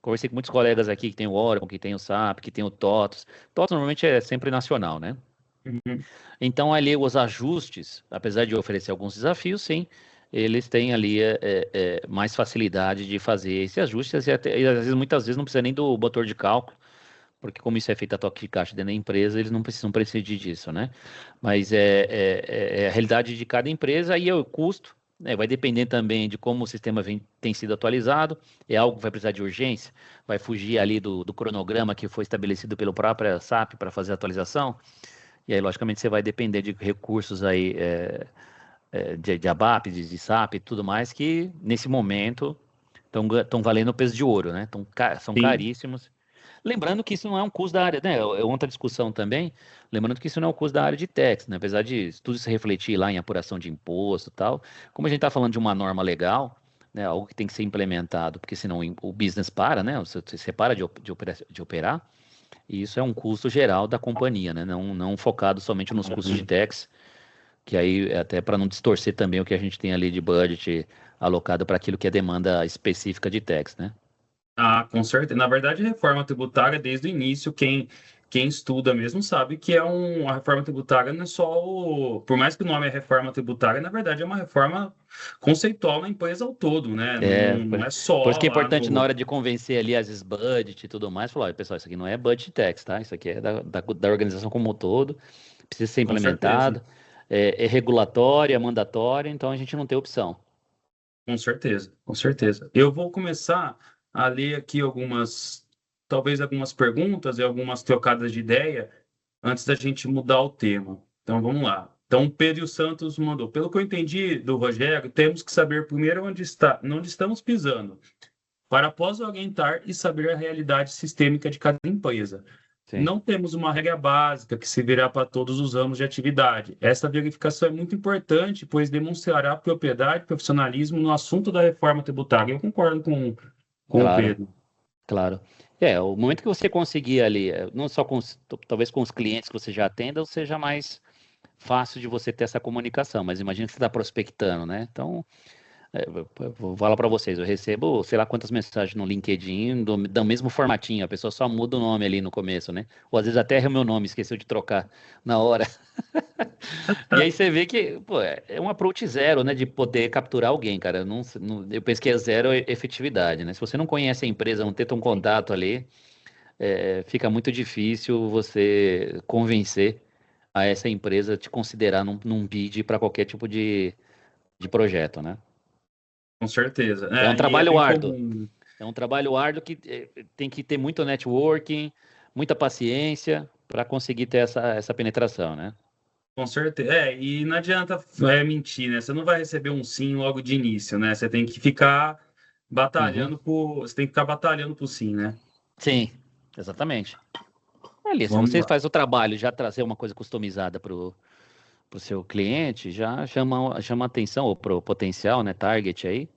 B: Conversei com muitos colegas aqui que tem o Oracle, que tem o SAP, que tem o TOTOS. TOTOS normalmente é sempre nacional, né?
A: Uhum.
B: Então, ali os ajustes, apesar de oferecer alguns desafios, sim, eles têm ali mais facilidade de fazer esse ajuste e às vezes, muitas vezes não precisa nem do motor de cálculo, porque como isso é feito a toque de caixa dentro da empresa, eles não precisam prescindir disso, né? Mas é a realidade de cada empresa e é o custo, né? Vai depender também de como o sistema tem sido atualizado, é algo que vai precisar de urgência, vai fugir ali do cronograma que foi estabelecido pelo próprio SAP para fazer a atualização, e aí, logicamente, você vai depender de recursos aí, de ABAP, de SAP e tudo mais, que nesse momento estão valendo o peso de ouro, né? São
A: Sim.
B: caríssimos. Lembrando que isso não é um custo da área, né? É outra discussão também. Lembrando que isso não é um custo da área de tax, né? Apesar de tudo se refletir lá em apuração de imposto e tal, como a gente está falando de uma norma legal, né? Algo que tem que ser implementado, porque senão o business para, né? Você para de operar, e isso é um custo geral da companhia, né? Não focado somente nos custos de tax, que aí é até para não distorcer também o que a gente tem ali de budget alocado para aquilo que é demanda específica de tax, né?
A: Ah, com certeza. Na verdade, a reforma tributária, desde o início, quem estuda mesmo sabe que a reforma tributária não é só Por mais que o nome é reforma tributária, na verdade é uma reforma conceitual na empresa ao todo, né? Não,
B: É,
A: não é
B: por isso
A: só
B: que é
A: lá
B: importante na
A: no.
B: hora de convencer ali as vezes budget e tudo mais, falar, olha, pessoal, isso aqui não é budget tax, tá? Isso aqui é da organização como um todo, precisa ser
A: Com certeza,
B: implementado, é regulatório, é mandatório, então a gente não tem opção.
A: com certeza, com certeza. Eu vou começar a ler aqui algumas. talvez algumas perguntas e algumas trocadas de ideia antes da gente mudar o tema. Então, vamos lá. Então, Pedro Santos mandou. Pelo que eu entendi do Rogério, temos que saber primeiro onde estamos pisando, para após orientar e saber a realidade sistêmica de cada empresa.
B: Sim,
A: Não temos uma regra básica que se virá para todos os ramos de atividade. Essa verificação é muito importante, pois demonstrará propriedade e profissionalismo no assunto da reforma tributária. Eu concordo com o
B: claro,
A: Pedro.
B: claro. O momento que você conseguir ali, não só talvez com os clientes que você já atenda, ou seja mais fácil de você ter essa comunicação, mas imagina que você está prospectando, né? Então, vou falar para vocês, eu recebo, sei lá quantas mensagens no LinkedIn do mesmo formatinho, a pessoa só muda o nome ali no começo, né? Ou às vezes até erra o meu nome, esqueceu de trocar na hora. E aí você vê que, pô, é um approach zero, né, de poder capturar alguém, cara. Eu penso que é zero efetividade, né? Se você não conhece a empresa, não tenta um contato ali, fica muito difícil você convencer a essa empresa te considerar num bid para qualquer tipo de projeto, né?
A: Com certeza.
B: É um
A: E é
B: trabalho
A: bem
B: árduo.
A: comum.
B: É um trabalho árduo que tem que ter muito networking, muita paciência para conseguir ter essa penetração, né?
A: Com certeza. E não adianta mentir, né? Você não vai receber um sim logo de início, né? Você tem que ficar
B: Uhum.
A: você tem que ficar batalhando por sim, né?
B: Sim, exatamente. Ali, se
A: Vamos
B: você
A: lá.
B: faz o trabalho, já trazer uma coisa customizada para o seu cliente, já chama atenção, ou para o potencial, né, target aí,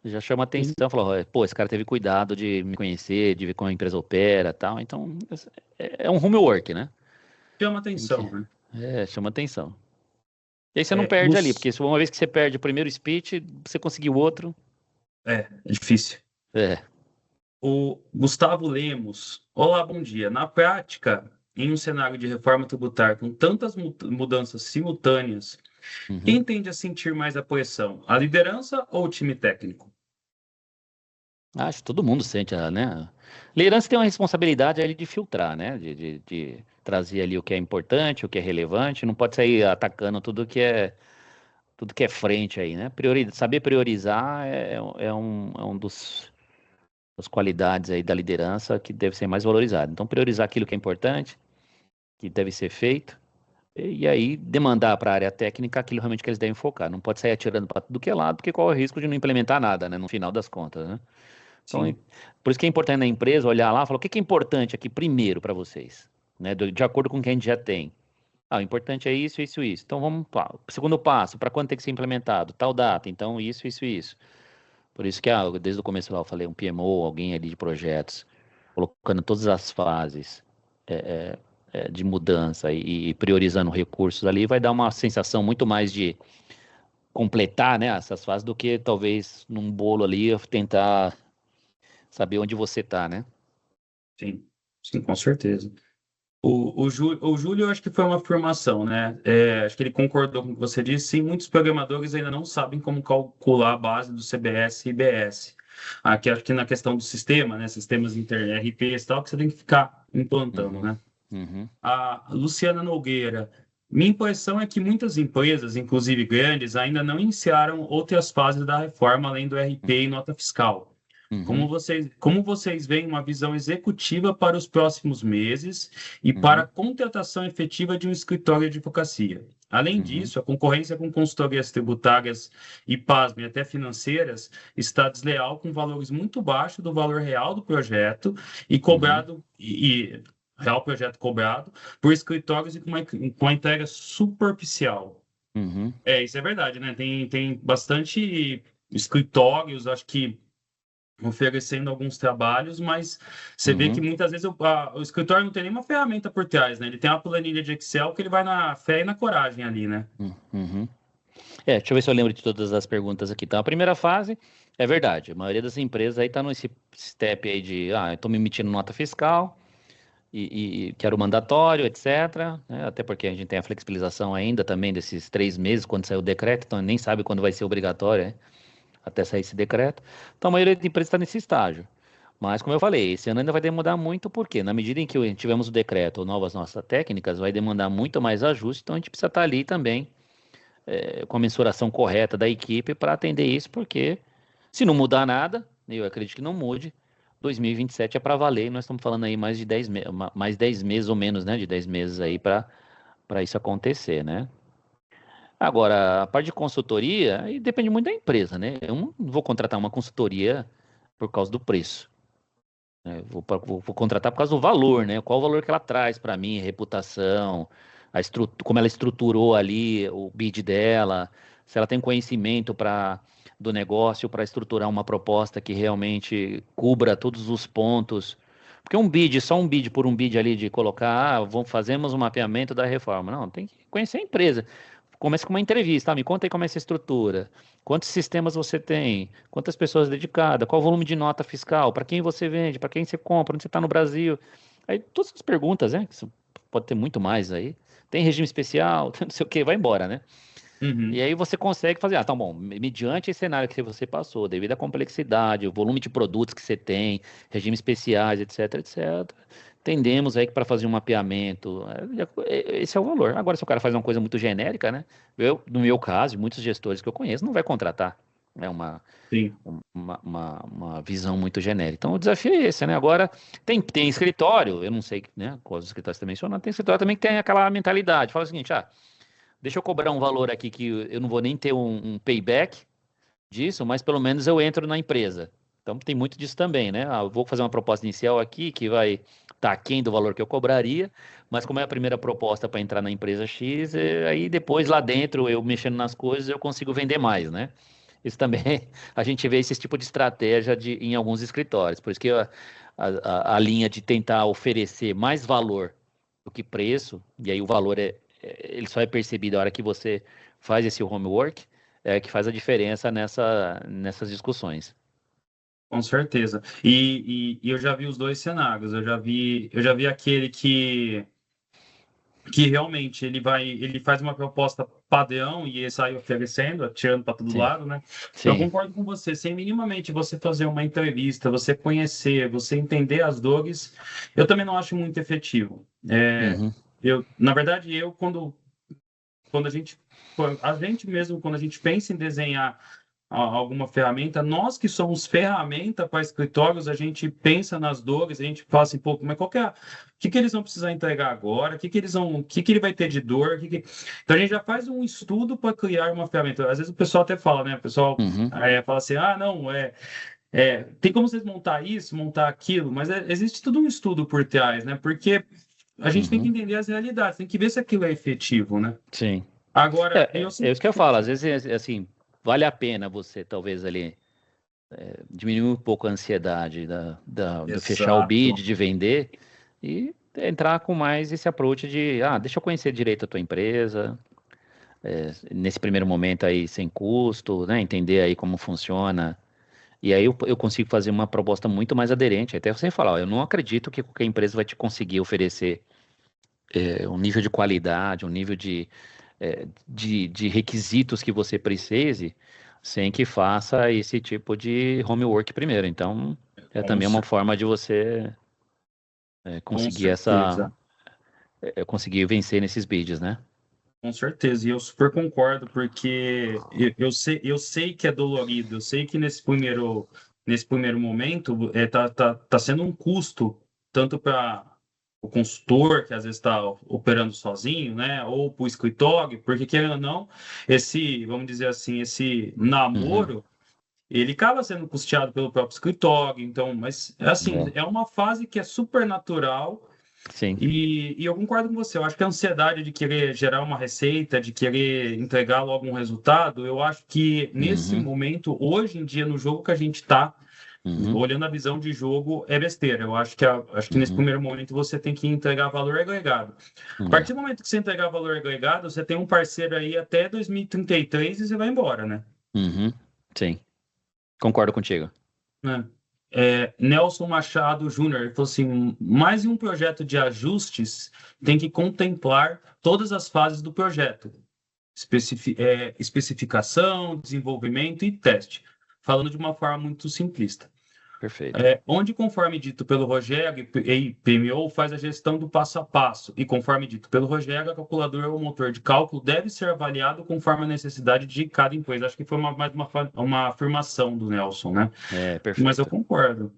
B: já chama atenção, fala, "Ó, pô, esse cara teve cuidado de me conhecer, de ver como a empresa opera, tal, então é um homework, né?
A: Chama
B: Tem que,
A: atenção, né?
B: chama atenção. E aí você não perde ali,
A: Gus...
B: porque se uma vez que você perde o primeiro speech, você conseguiu outro,
A: é difícil.
B: é.
A: O Gustavo Lemos. Olá, bom dia. Na prática, em um cenário de reforma tributária com tantas mudanças simultâneas,
B: Uhum.
A: quem tende a sentir mais a pressão? A liderança ou o time técnico?
B: Acho que todo mundo sente, né? Liderança tem uma responsabilidade ali de filtrar, né? De trazer ali o que é importante, o que é relevante, não pode sair atacando tudo que é frente aí, né? Saber priorizar é um das qualidades aí da liderança que deve ser mais valorizado. Então, priorizar aquilo que é importante, que deve ser feito, e aí demandar para a área técnica aquilo realmente que eles devem focar. Não pode sair atirando para tudo que é lado, porque corre o risco de não implementar nada, né? No final das contas, né? Então,
A: Sim,
B: por isso que é importante na empresa olhar lá e falar o que é importante aqui primeiro para vocês, né? De acordo com o que a gente já tem. Ah, o importante é isso, isso, isso. Então vamos para o segundo passo, para quando tem que ser implementado? Tal data, então isso, isso, isso. Por isso que desde o começo lá, eu falei um PMO, alguém ali de projetos, colocando todas as fases de mudança e priorizando recursos ali, vai dar uma sensação muito mais de completar, né, essas fases do que talvez num bolo ali eu tentar saber onde você está, né?
A: sim, sim, com certeza. O Júlio, acho que foi uma afirmação, né? Acho que ele concordou com o que você disse. Sim, muitos programadores ainda não sabem como calcular a base do CBS e IBS. Aqui, acho que na questão do sistema, né? Sistemas internos, RPs e tal, que você tem que ficar implantando,
B: Uhum,
A: né?
B: uhum,
A: A Luciana Nogueira. Minha impressão é que muitas empresas, inclusive grandes, ainda não iniciaram outras fases da reforma além do RP e nota fiscal.
B: uhum,
A: Como vocês veem uma visão executiva para os próximos meses e para a
B: uhum,
A: contratação efetiva de um escritório de advocacia? Além
B: uhum,
A: disso, a concorrência com consultorias tributárias e, pasmem, até financeiras, está desleal com valores muito baixos do valor real do projeto e
B: uhum,
A: cobrado real projeto cobrado por escritórios e com uma entrega superficial.
B: uhum,
A: Isso é verdade, né? Tem bastante escritórios, acho que oferecendo alguns trabalhos, mas você vê que
B: uhum,
A: muitas vezes o escritório não tem nenhuma ferramenta por trás, né? Ele tem uma planilha de Excel que ele vai na fé e na coragem ali, né?
B: uhum. Deixa eu ver se eu lembro de todas as perguntas aqui. Então, a primeira fase é verdade. A maioria das empresas aí está nesse step aí de, eu estou me emitindo nota fiscal e quero mandatório, etc. Né? Até porque a gente tem a flexibilização ainda também desses 3 meses quando sair o decreto, então nem sabe quando vai ser obrigatório, né? Até sair esse decreto. Então, a maioria das empresas está nesse estágio. Mas, como eu falei, esse ano ainda vai demandar muito, porque na medida em que tivermos o decreto ou novas nossas técnicas, vai demandar muito mais ajuste, então a gente precisa estar ali também com a mensuração correta da equipe para atender isso, porque se não mudar nada, eu acredito que não mude, 2027 é para valer, e nós estamos falando aí mais de 10 meses ou menos, né? De 10 meses aí para isso acontecer, né? Agora, a parte de consultoria, aí depende muito da empresa, né? Eu não vou contratar uma consultoria por causa do preço, né? Vou contratar por causa do valor, né? Qual o valor que ela traz para mim, reputação, como ela estruturou ali o bid dela, se ela tem conhecimento do negócio para estruturar uma proposta que realmente cubra todos os pontos. Porque só um bid por um bid ali de colocar, fazemos um mapeamento da reforma. Não, tem que conhecer a empresa. Começa com uma entrevista, me conta aí como é essa estrutura, quantos sistemas você tem, quantas pessoas dedicadas, qual o volume de nota fiscal, para quem você vende, para quem você compra, onde você está no Brasil. Aí todas as perguntas, né? Pode ter muito mais aí. Tem regime especial, não sei o que, vai embora, né? E
A: Uhum.
B: aí você consegue fazer, tá bom, mediante esse cenário que você passou, devido à complexidade, o volume de produtos que você tem, regimes especiais, etc, etc. Tendemos aí que para fazer um mapeamento, esse é o valor. Agora, se o cara faz uma coisa muito genérica, né? No meu caso, muitos gestores que eu conheço não vai contratar. É
A: Sim,
B: uma visão muito genérica. Então, o desafio é esse, né? Agora, tem escritório, eu não sei, né, quais escritórios você está mencionando, tem escritório também que tem aquela mentalidade. Fala o seguinte, deixa eu cobrar um valor aqui que eu não vou nem ter um payback disso, mas pelo menos eu entro na empresa. Então tem muito disso também, né? Eu vou fazer uma proposta inicial aqui que vai estar aquém do valor que eu cobraria, mas como é a primeira proposta para entrar na empresa X, aí depois lá dentro, eu mexendo nas coisas, eu consigo vender mais, né? Isso também, a gente vê esse tipo de estratégia em alguns escritórios. Por isso que a linha de tentar oferecer mais valor do que preço, e aí o valor ele só é percebido a hora que você faz esse homework, que faz a diferença nessas discussões.
A: com certeza. E eu já vi os dois cenários. Eu já vi aquele que realmente ele faz uma proposta padrão e ele sai oferecendo, atirando para todo
B: Sim,
A: lado, né? Eu
B: sim.
A: concordo com você, sem minimamente você fazer uma entrevista, você conhecer, você entender as dores, eu também não acho muito efetivo.
B: Uhum,
A: Na verdade, quando a gente mesmo, quando a gente pensa em desenhar alguma ferramenta, nós que somos ferramenta para escritórios, a gente pensa nas dores, a gente fala assim, pô, mas o que que eles vão precisar entregar agora? O que que ele vai ter de dor? Então a gente já faz um estudo para criar uma ferramenta. Às vezes o pessoal até fala, né? O pessoal
B: uhum,
A: fala assim, não, tem como vocês montar isso, montar aquilo, mas existe tudo um estudo por trás, né? Porque a gente tem que
B: uhum.
A: entender as realidades, tem que ver se aquilo é efetivo, né?
B: Sim.
A: Agora, eu
B: É
A: sei.
B: isso que eu falo. Às vezes, assim, vale a pena você, talvez, ali, diminuir um pouco a ansiedade do fechar o
A: Exato.
B: bid, de vender, e entrar com mais esse approach de, deixa eu conhecer direito a tua empresa, nesse primeiro momento aí, sem custo, né? Entender aí como funciona. E aí eu consigo fazer uma proposta muito mais aderente. Até você falar, eu não acredito que qualquer empresa vai te conseguir oferecer um nível de qualidade, um nível de requisitos que você precise, sem que faça esse tipo de homework primeiro. Então, é
A: Com,
B: também uma
A: cer-
B: forma de você
A: com
B: conseguir
A: certeza.
B: conseguir vencer nesses bids, né?
A: Com certeza. E eu super concordo, porque eu sei que é dolorido, eu sei que nesse primeiro momento tá sendo um custo, tanto para o consultor, que às vezes está operando sozinho, né? Ou para o escritório, porque querendo ou não, vamos dizer assim, esse
B: Uhum,
A: namoro. Ele acaba sendo custeado pelo próprio escritório, então, mas assim,
B: é,
A: é uma fase que é super natural
B: sim.
A: e eu concordo com você. Eu acho que a ansiedade de querer gerar uma receita, de querer entregar logo um resultado, eu acho que nesse
B: Uhum,
A: momento, hoje em dia, no jogo que a gente está,
B: uhum,
A: olhando a visão de jogo, é besteira. Eu acho que nesse
B: uhum,
A: primeiro momento você tem que entregar valor agregado. A partir
B: é,
A: do momento que você entregar valor agregado, você tem um parceiro aí até 2033 e você vai embora, né?
B: uhum, sim. Concordo contigo.
A: Né? Nelson Machado Júnior, ele falou assim: mais um projeto de ajustes tem que contemplar todas as fases do projeto, especificação, desenvolvimento e teste, falando de uma forma muito simplista.
B: Perfeito.
A: Onde, conforme dito pelo Rogério, e PMO faz a gestão do passo a passo, e conforme dito pelo Rogério, a calculadora ou motor de cálculo deve ser avaliado conforme a necessidade de cada empresa. Acho que foi mais uma afirmação do Nelson, né?
B: É,
A: Mas eu
B: perfeito.
A: concordo.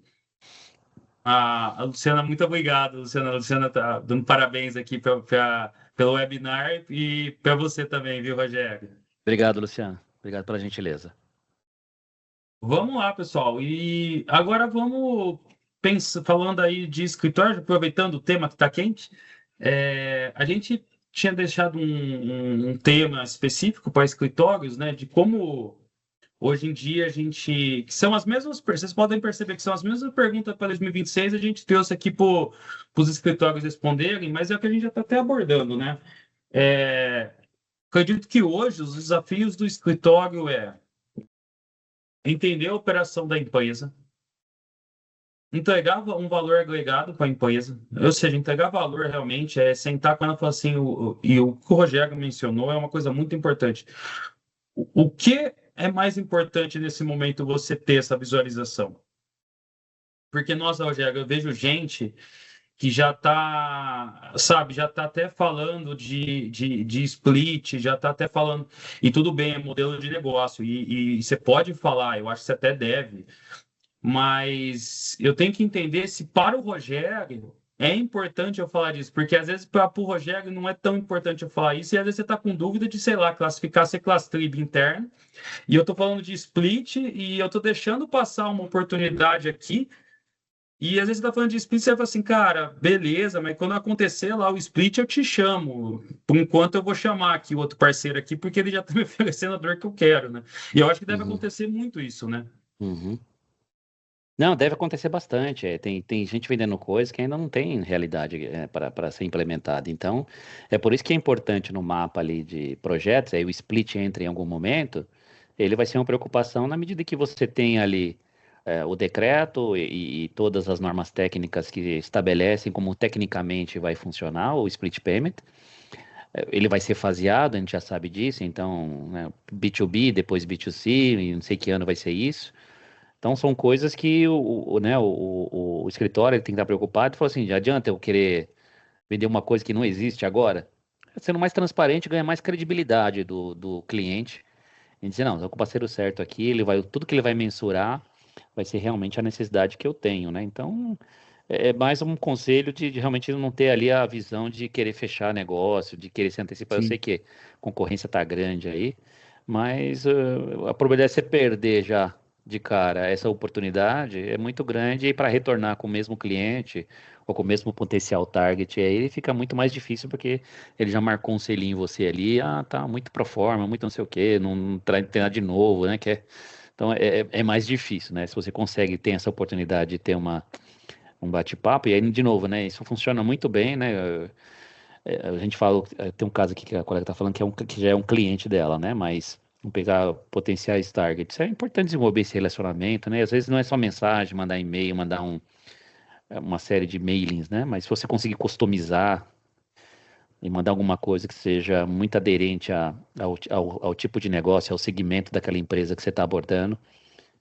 A: A Luciana, muito obrigado, Luciana. A Luciana está dando parabéns aqui pelo webinar e para você também, viu, Rogério?
B: Obrigado, Luciano. Obrigado pela gentileza.
A: Vamos lá, pessoal. E agora vamos falando aí de escritório, aproveitando o tema que está quente. A gente tinha deixado um tema específico para escritórios, né? De como hoje em dia a gente. Que são as mesmas. Vocês podem perceber que são as mesmas perguntas para 2026, a gente trouxe aqui para os escritórios responderem, mas é o que a gente já está até abordando, né? É, acredito que hoje os desafios do escritório é entender a operação da empresa, entregar um valor agregado para a empresa, ou seja, entregar valor realmente é sentar com ela e falar assim, e o que o Rogério mencionou é uma coisa muito importante. O que é mais importante nesse momento você ter essa visualização? Porque, nossa, Rogério, eu vejo gente que já está, sabe, já está até falando de split, já está até falando, e tudo bem, é modelo de negócio, e você pode falar, eu acho que você até deve, mas eu tenho que entender se para o Rogério é importante eu falar disso, porque às vezes para o Rogério não é tão importante eu falar isso, e às vezes você está com dúvida de, sei lá, classificar ser classe trib interna, e eu estou falando de split, e eu estou deixando passar uma oportunidade aqui, e às vezes você está falando de split, você fala assim, cara, beleza, mas quando acontecer lá o split, eu te chamo. Por enquanto eu vou chamar aqui o outro parceiro aqui, porque ele já está me oferecendo a dor que eu quero, né? E eu acho que deve acontecer muito isso, né?
B: Uhum. Não, deve acontecer bastante. Tem gente vendendo coisa que ainda não tem realidade para ser implementada. Então, é por isso que é importante no mapa ali de projetos, aí o split entra em algum momento, ele vai ser uma preocupação na medida que você tem ali o decreto e todas as normas técnicas que estabelecem como tecnicamente vai funcionar o split payment. Ele vai ser faseado, a gente já sabe disso, então, né, B2B, depois B2C, e não sei que ano vai ser isso. Então são coisas que né, o escritório ele tem que estar preocupado e falar assim, já adianta eu querer vender uma coisa que não existe agora? Sendo mais transparente, ganha mais credibilidade do cliente. E dizer, não, é o parceiro certo aqui, ele vai, tudo que ele vai mensurar vai ser realmente a necessidade que eu tenho, né? Então, é mais um conselho de realmente não ter ali a visão de querer fechar negócio, de querer se antecipar. Eu sei
A: Sim.
B: que a concorrência está grande aí, mas a probabilidade de você perder já de cara essa oportunidade é muito grande e para retornar com o mesmo cliente ou com o mesmo potencial target, aí fica muito mais difícil porque ele já marcou um selinho em você ali, tá muito pro forma, muito não sei o quê, não tem nada de novo, né? Então é mais difícil, né? Se você consegue ter essa oportunidade de ter um bate-papo, e aí, de novo, né? Isso funciona muito bem, né? A gente fala, tem um caso aqui que a colega está falando que já é um cliente dela, né? Mas vamos pegar potenciais targets. É importante desenvolver esse relacionamento, né? Às vezes não é só mensagem, mandar e-mail, mandar uma série de mailings, né? Mas se você conseguir customizar e mandar alguma coisa que seja muito aderente ao tipo de negócio, ao segmento daquela empresa que você está abordando,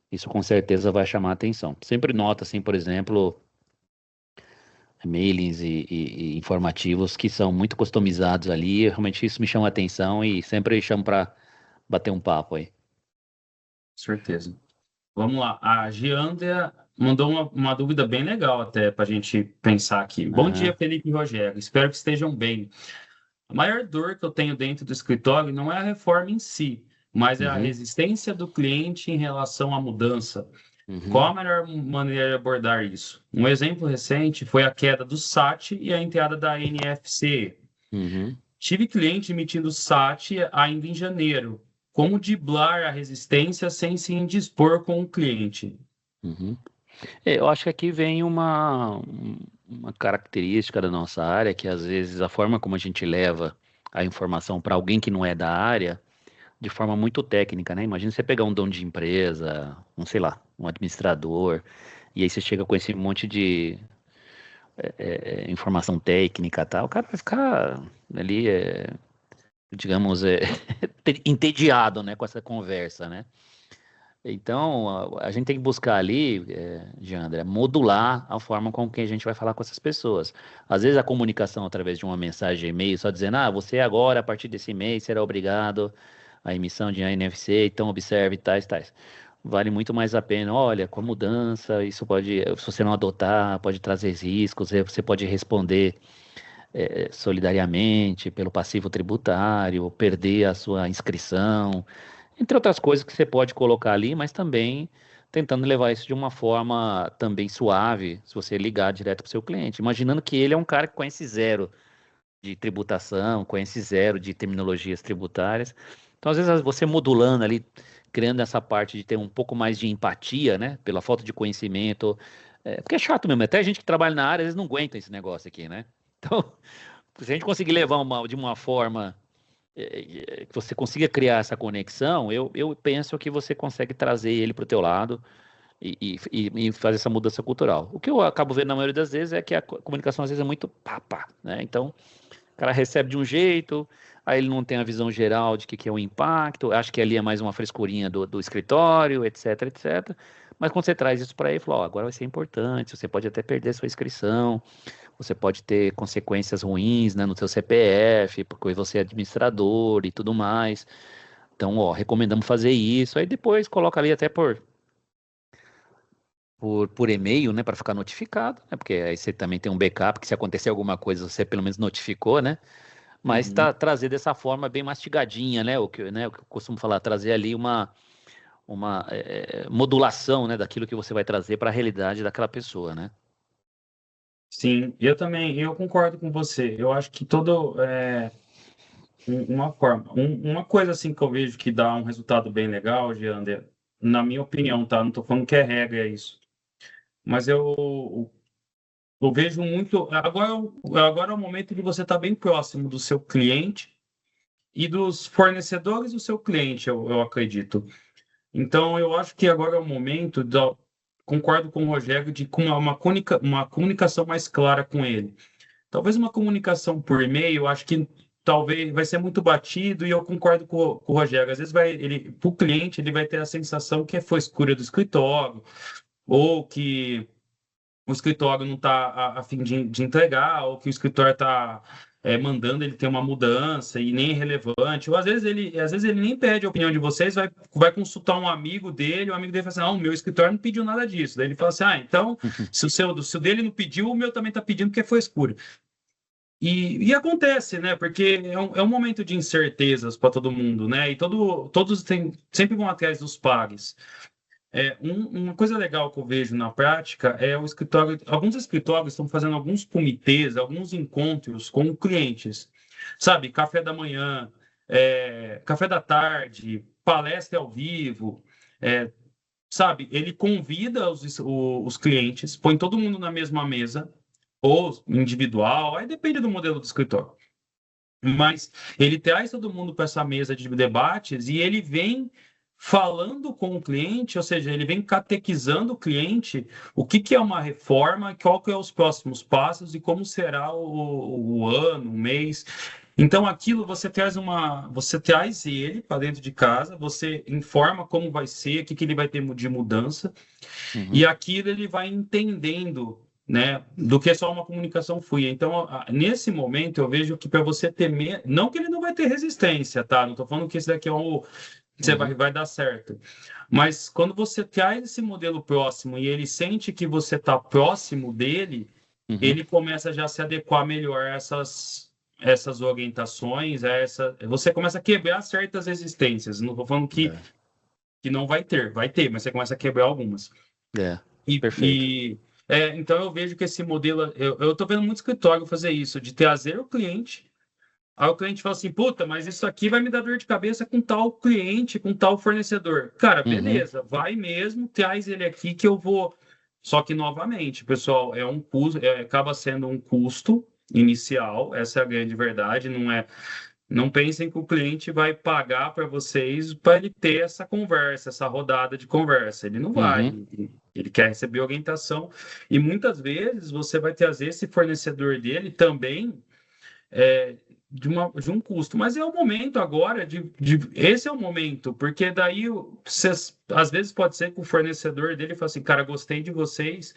B: isso com certeza vai chamar a atenção. Sempre nota, assim, por exemplo, mailings e informativos que são muito customizados ali. Realmente isso me chama a atenção e sempre chamo para bater um papo aí.
A: Certeza. Vamos lá. A Giandra mandou uma dúvida bem legal até para a gente pensar aqui. Bom dia,
B: Aham,
A: Felipe e Rogério. Espero que estejam bem. A maior dor que eu tenho dentro do escritório não é a reforma em si, mas é a
B: uhum,
A: resistência do cliente em relação à mudança. Qual
B: uhum,
A: a melhor maneira de abordar isso? Um exemplo recente foi a queda do SAT e a entrada da NFC.
B: uhum,
A: Tive cliente emitindo SAT ainda em janeiro. Como driblar a resistência sem se indispor com o cliente?
B: uhum. Eu acho que aqui vem uma característica da nossa área, que às vezes a forma como a gente leva a informação para alguém que não é da área, de forma muito técnica, né? Imagina você pegar um dono de empresa, um, sei lá, um administrador, e aí você chega com esse monte de informação técnica, e tal, o cara vai ficar ali, digamos, entediado, né, com essa conversa, né? Então, a gente tem que buscar ali, Jandra, modular a forma com que a gente vai falar com essas pessoas. Às vezes a comunicação através de uma mensagem e-mail, só dizendo, você agora, a partir desse mês, será obrigado à emissão de NFC, então observe tais, tais. vale muito mais a pena. Olha, com a mudança, isso pode, se você não adotar, pode trazer riscos, você pode responder solidariamente pelo passivo tributário, perder a sua inscrição, entre outras coisas que você pode colocar ali, mas também tentando levar isso de uma forma também suave, se você ligar direto para o seu cliente, imaginando que ele é um cara que conhece zero de tributação, conhece zero de terminologias tributárias. Então, às vezes, você modulando ali, criando essa parte de ter um pouco mais de empatia, né? Pela falta de conhecimento. Porque é chato mesmo, até a gente que trabalha na área, às vezes não aguenta esse negócio aqui, né? Então, se a gente conseguir levar de uma forma que você consiga criar essa conexão, eu penso que você consegue trazer ele para o teu lado e fazer essa mudança cultural. O que eu acabo vendo na maioria das vezes é que a comunicação às vezes é muito pá, né? Então, o cara recebe de um jeito, aí ele não tem a visão geral de que é o impacto, acho que ali é mais uma frescurinha do escritório, etc, etc. Mas quando você traz isso para ele, fala, ó, agora vai ser importante, você pode até perder sua inscrição, você pode ter consequências ruins, né, no seu CPF, porque você é administrador e tudo mais. Então, ó, recomendamos fazer isso. Aí depois coloca ali até por e-mail, né, para ficar notificado, né, porque aí você também tem um backup, que se acontecer alguma coisa, você pelo menos notificou, né? Mas trazer dessa forma bem mastigadinha, né? O que eu costumo falar, trazer ali uma modulação, né, daquilo que você vai trazer para a realidade daquela pessoa, né?
A: Sim, eu também, eu concordo com você. Eu acho que uma coisa assim que eu vejo que dá um resultado bem legal, Giander, na minha opinião, tá? Não estou falando que é regra é isso, mas eu vejo muito. Agora é o momento de você estar bem próximo do seu cliente e dos fornecedores do seu cliente, eu acredito. Então, eu acho que agora é o momento, concordo com o Rogério, de com uma comunicação mais clara com ele. Talvez uma comunicação por e-mail, eu acho que talvez vai ser muito batido, e eu concordo com o Rogério. Às vezes para o cliente, ele vai ter a sensação que foi escura do escritório, ou que o escritório não está a fim de entregar, ou que o escritório está mandando ele ter uma mudança e nem é relevante. Ou às vezes ele nem pede a opinião de vocês, vai consultar um amigo dele, o amigo dele fala assim, não, o meu escritório não pediu nada disso. Daí ele fala assim, então, se o dele não pediu, o meu também está pedindo porque foi escuro. E acontece, né? Porque é um momento de incertezas para todo mundo, né? E todos sempre vão atrás dos pares. Uma coisa legal que eu vejo na prática é o escritório. Alguns escritórios estão fazendo alguns comitês, alguns encontros com clientes, sabe? Café da manhã, café da tarde, palestra ao vivo, é, sabe? Ele convida os clientes, põe todo mundo na mesma mesa, ou individual, aí depende do modelo do escritório. Mas ele traz todo mundo para essa mesa de debates e ele vem falando com o cliente, ou seja, ele vem catequizando o cliente o que é uma reforma, qual que é os próximos passos e como será o ano, o mês. Então, aquilo você traz ele para dentro de casa, você informa como vai ser, o que ele vai ter de mudança, e aquilo ele vai entendendo, né, do que é só uma comunicação fluida. Então, nesse momento, eu vejo que para você ter não que ele não vai ter resistência, tá? Não estou falando que esse daqui é você vai dar certo. Mas quando você traz esse modelo próximo e ele sente que você está próximo dele, ele começa já a se adequar melhor a essas orientações, você começa a quebrar certas resistências. Não estou falando que não vai ter, mas você começa a quebrar algumas.
B: Perfeito.
A: Então eu vejo que esse modelo, eu estou vendo muito escritório fazer isso, de trazer o cliente, aí o cliente fala assim, puta, mas isso aqui vai me dar dor de cabeça com tal cliente, com tal fornecedor. Cara, beleza, vai mesmo, traz ele aqui que eu vou. Só que, novamente, pessoal, é um custo, acaba sendo um custo inicial, essa é a grande verdade, não pensem que o cliente vai pagar para vocês para ele ter essa conversa, essa rodada de conversa. Ele não vai. Ele quer receber orientação. E muitas vezes você vai trazer esse fornecedor dele também de um custo. Mas é o momento agora esse é o momento, porque daí às vezes pode ser que o fornecedor dele fale assim, cara, gostei de vocês.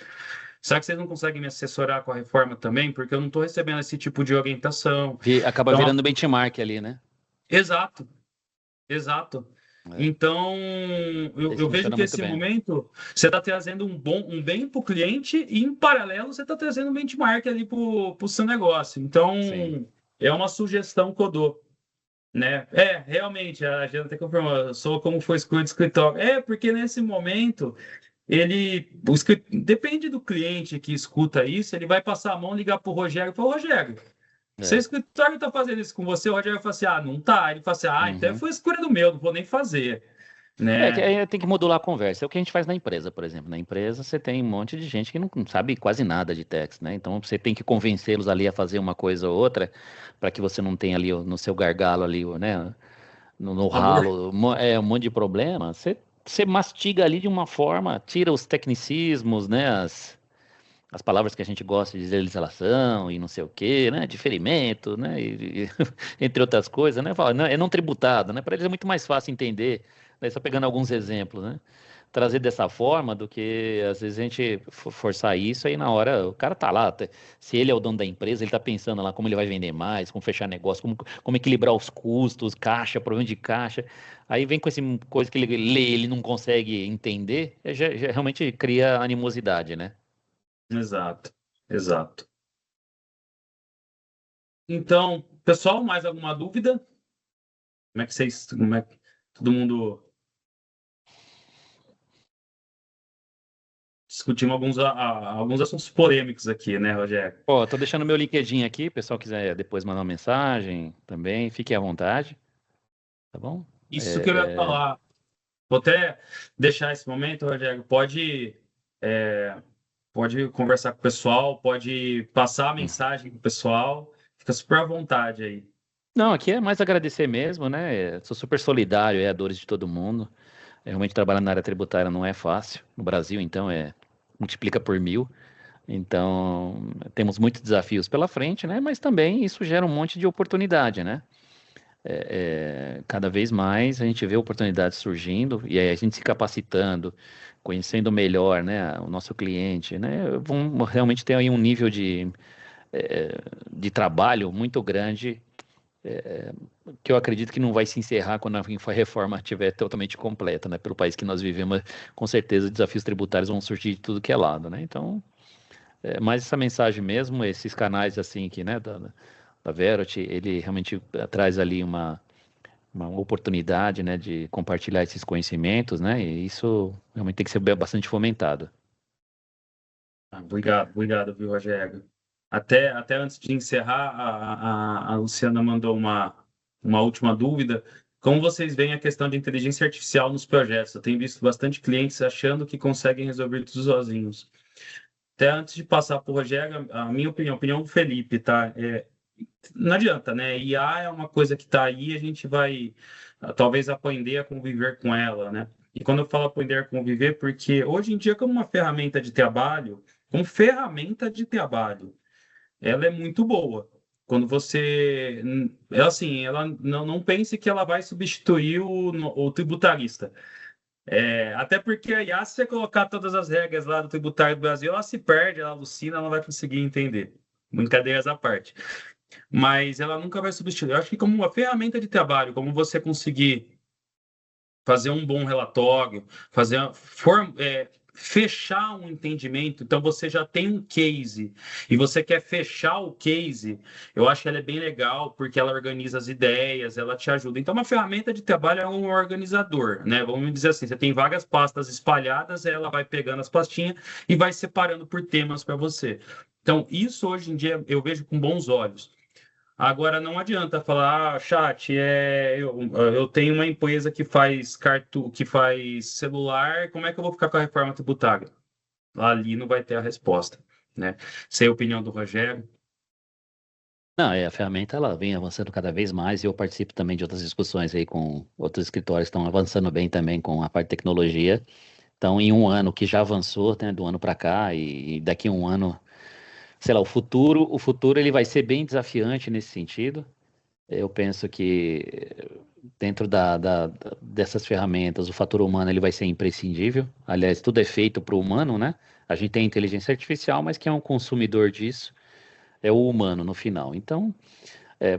A: Será que vocês não conseguem me assessorar com a reforma também? Porque eu não estou recebendo esse tipo de orientação.
B: Acaba
A: Então,
B: virando benchmark ali, né?
A: exato, exato.
B: É.
A: Então,
B: Isso
A: eu vejo
B: funciona
A: que
B: muito
A: esse
B: bem.
A: momento você está trazendo um bem para o cliente e, em paralelo, você está trazendo um benchmark ali para o seu negócio. Então,
B: Sim.
A: é uma sugestão que eu dou, né? Realmente, a gente até confirmou, sou como foi escolhido de escritório. Porque nesse momento, depende do cliente que escuta isso, ele vai passar a mão, ligar para o Rogério e falar, Rogério, se o
B: É.
A: escritório está fazendo isso com você, o Rogério fala assim, não tá. Ele fala assim, então
B: Uhum.
A: foi escolha do meu, não vou nem fazer,
B: É, que
A: né?
B: aí tem que modular a conversa. É o que a gente faz na empresa, por exemplo. Na empresa você tem um monte de gente que não sabe quase nada de tax, né? Então você tem que convencê-los ali a fazer uma coisa ou outra para que você não tenha ali no seu gargalo ali, né? No
A: Amor.
B: ralo, um monte de problema. Você mastiga ali de uma forma, tira os tecnicismos, né? As palavras que a gente gosta de dizer, legislação e não sei o quê, né? Diferimento, né? Entre outras coisas, né? Fala, não, é não tributado, né? Para eles é muito mais fácil entender, né? Só pegando alguns exemplos, né? Trazer dessa forma do que às vezes a gente forçar isso aí na hora, o cara tá lá, se ele é o dono da empresa, ele tá pensando lá como ele vai vender mais, como fechar negócio, como equilibrar os custos, caixa, problema de caixa. Aí vem com essa coisa que ele lê, ele não consegue entender, já realmente cria animosidade, né?
A: Exato, exato. Então, pessoal, mais alguma dúvida? Como é que todo mundo discutimos alguns assuntos polêmicos aqui, né, Rogério?
B: Ó, tô deixando meu LinkedIn aqui, pessoal quiser depois mandar uma mensagem também, fique à vontade, tá bom?
A: Isso que eu ia
B: É,
A: falar. Vou até deixar esse momento, Rogério. É, pode conversar com o pessoal, pode passar a mensagem para o pessoal. Fica super à vontade aí.
B: Não, aqui é mais agradecer mesmo, né? Sou super solidário, a dores de todo mundo. Realmente trabalhar na área tributária não é fácil. No Brasil, então, multiplica por 1000. Então, temos muitos desafios pela frente, né? Mas também isso gera um monte de oportunidade, né? Cada vez mais a gente vê oportunidades surgindo e aí a gente se capacitando, conhecendo melhor, né, o nosso cliente, né? Vamos realmente ter aí um nível de trabalho muito grande que eu acredito que não vai se encerrar quando a reforma estiver totalmente completa, né? Pelo país que nós vivemos, com certeza desafios tributários vão surgir de tudo que é lado, né? Então, mais essa mensagem mesmo, esses canais assim que, né, da Verot, ele realmente traz ali uma oportunidade, né, de compartilhar esses conhecimentos, né? E isso realmente tem que ser bastante fomentado.
A: Obrigado, viu, Rogério? Até antes de encerrar, a Luciana mandou uma última dúvida. Como vocês veem a questão de inteligência artificial nos projetos? Eu tenho visto bastante clientes achando que conseguem resolver tudo sozinhos. Até antes de passar para o Rogério, a minha opinião, a opinião do Felipe, tá? Não adianta, né? IA é uma coisa que está aí, a gente vai talvez aprender a conviver com ela, né? E quando eu falo aprender a conviver, porque hoje em dia, como uma ferramenta de trabalho, como ferramenta de trabalho, ela é muito boa. Quando você, é assim, ela não pense que ela vai substituir o tributarista. Até porque a IA, se você colocar todas as regras lá do tributário do Brasil, ela se perde, ela alucina, ela não vai conseguir entender. Brincadeiras à parte, mas ela nunca vai substituir. Eu acho que como uma ferramenta de trabalho, como você conseguir fazer um bom relatório, fechar um entendimento, então você já tem um case e você quer fechar o case, eu acho que ela é bem legal porque ela organiza as ideias, ela te ajuda. Então, uma ferramenta de trabalho é um organizador, né? Vamos dizer assim, você tem várias pastas espalhadas, ela vai pegando as pastinhas e vai separando por temas para você. Então, isso hoje em dia eu vejo com bons olhos. Agora não adianta falar, chat, eu tenho uma empresa que faz que faz celular, como é que eu vou ficar com a reforma tributária? Ali não vai ter a resposta, né? Sei a opinião do Rogério.
B: Não, a ferramenta ela vem avançando cada vez mais e eu participo também de outras discussões aí com outros escritórios que estão avançando bem também com a parte de tecnologia. Então, em um ano que já avançou, né, do ano para cá e daqui a um ano, sei lá, o futuro ele vai ser bem desafiante nesse sentido. Eu penso que dentro dessas ferramentas, o fator humano ele vai ser imprescindível. Aliás, tudo é feito para o humano, né? A gente tem a inteligência artificial, mas quem é um consumidor disso é o humano no final. Então,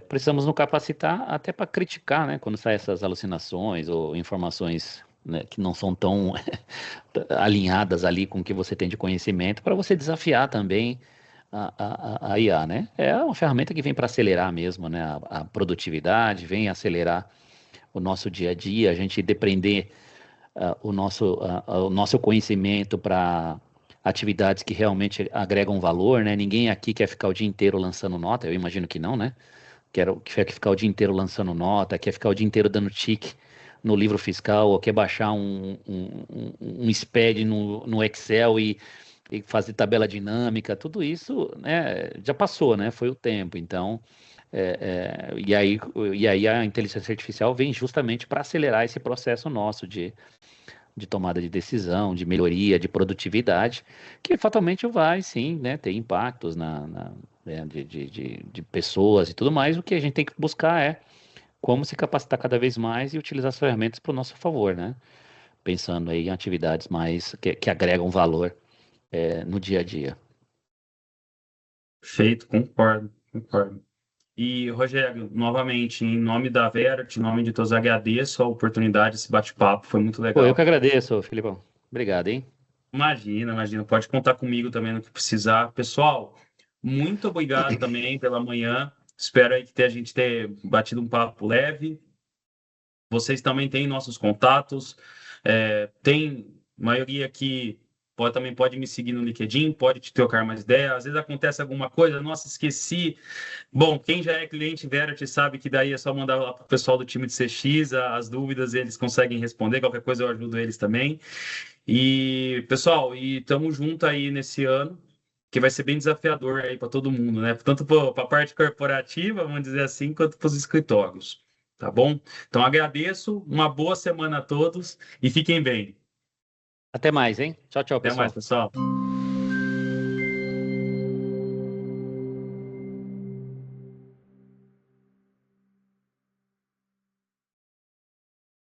B: precisamos nos capacitar até para criticar, né? Quando saem essas alucinações ou informações, né, que não são tão alinhadas ali com o que você tem de conhecimento, para você desafiar também a IA, né? É uma ferramenta que vem para acelerar mesmo, né? A produtividade, vem acelerar o nosso dia a dia, a gente depender o nosso conhecimento para atividades que realmente agregam valor, né? Ninguém aqui quer ficar o dia inteiro lançando nota, eu imagino que não, né? Quer ficar o dia inteiro lançando nota, quer ficar o dia inteiro dando tique no livro fiscal, ou quer baixar um SPED no Excel e fazer tabela dinâmica, tudo isso, né, já passou, né? Foi o tempo. Então, e aí a inteligência artificial vem justamente para acelerar esse processo nosso de tomada de decisão, de melhoria, de produtividade, que fatalmente vai, sim, né, ter impactos de pessoas e tudo mais. O que a gente tem que buscar é como se capacitar cada vez mais e utilizar as ferramentas para o nosso favor, né? Pensando aí em atividades mais que agregam valor no dia a dia.
A: Perfeito, concordo, concordo. E, Rogério, novamente, em nome da Verity, em nome de todos, agradeço a oportunidade, esse bate-papo, foi muito
B: Pô, eu que
A: legal.
B: agradeço, Filipão. Obrigado, hein?
A: Imagina, imagina, pode contar comigo também no que precisar. Pessoal, muito obrigado também pela manhã. Espero aí que a gente tenha batido um papo leve. Vocês também têm nossos contatos. Tem maioria que também pode me seguir no LinkedIn, pode te trocar mais ideias. Às vezes acontece alguma coisa, nossa, esqueci. Bom, quem já é cliente Verity sabe que daí é só mandar lá para o pessoal do time de CX, as dúvidas eles conseguem responder, qualquer coisa eu ajudo eles também. E, pessoal, e estamos juntos aí nesse ano, que vai ser bem desafiador aí para todo mundo, né? Tanto para a parte corporativa, vamos dizer assim, quanto para os escritórios, tá bom? Então agradeço, uma boa semana a todos e fiquem bem.
B: Até mais, hein? Tchau, tchau,
A: Até mais,
B: pessoal.
A: pessoal.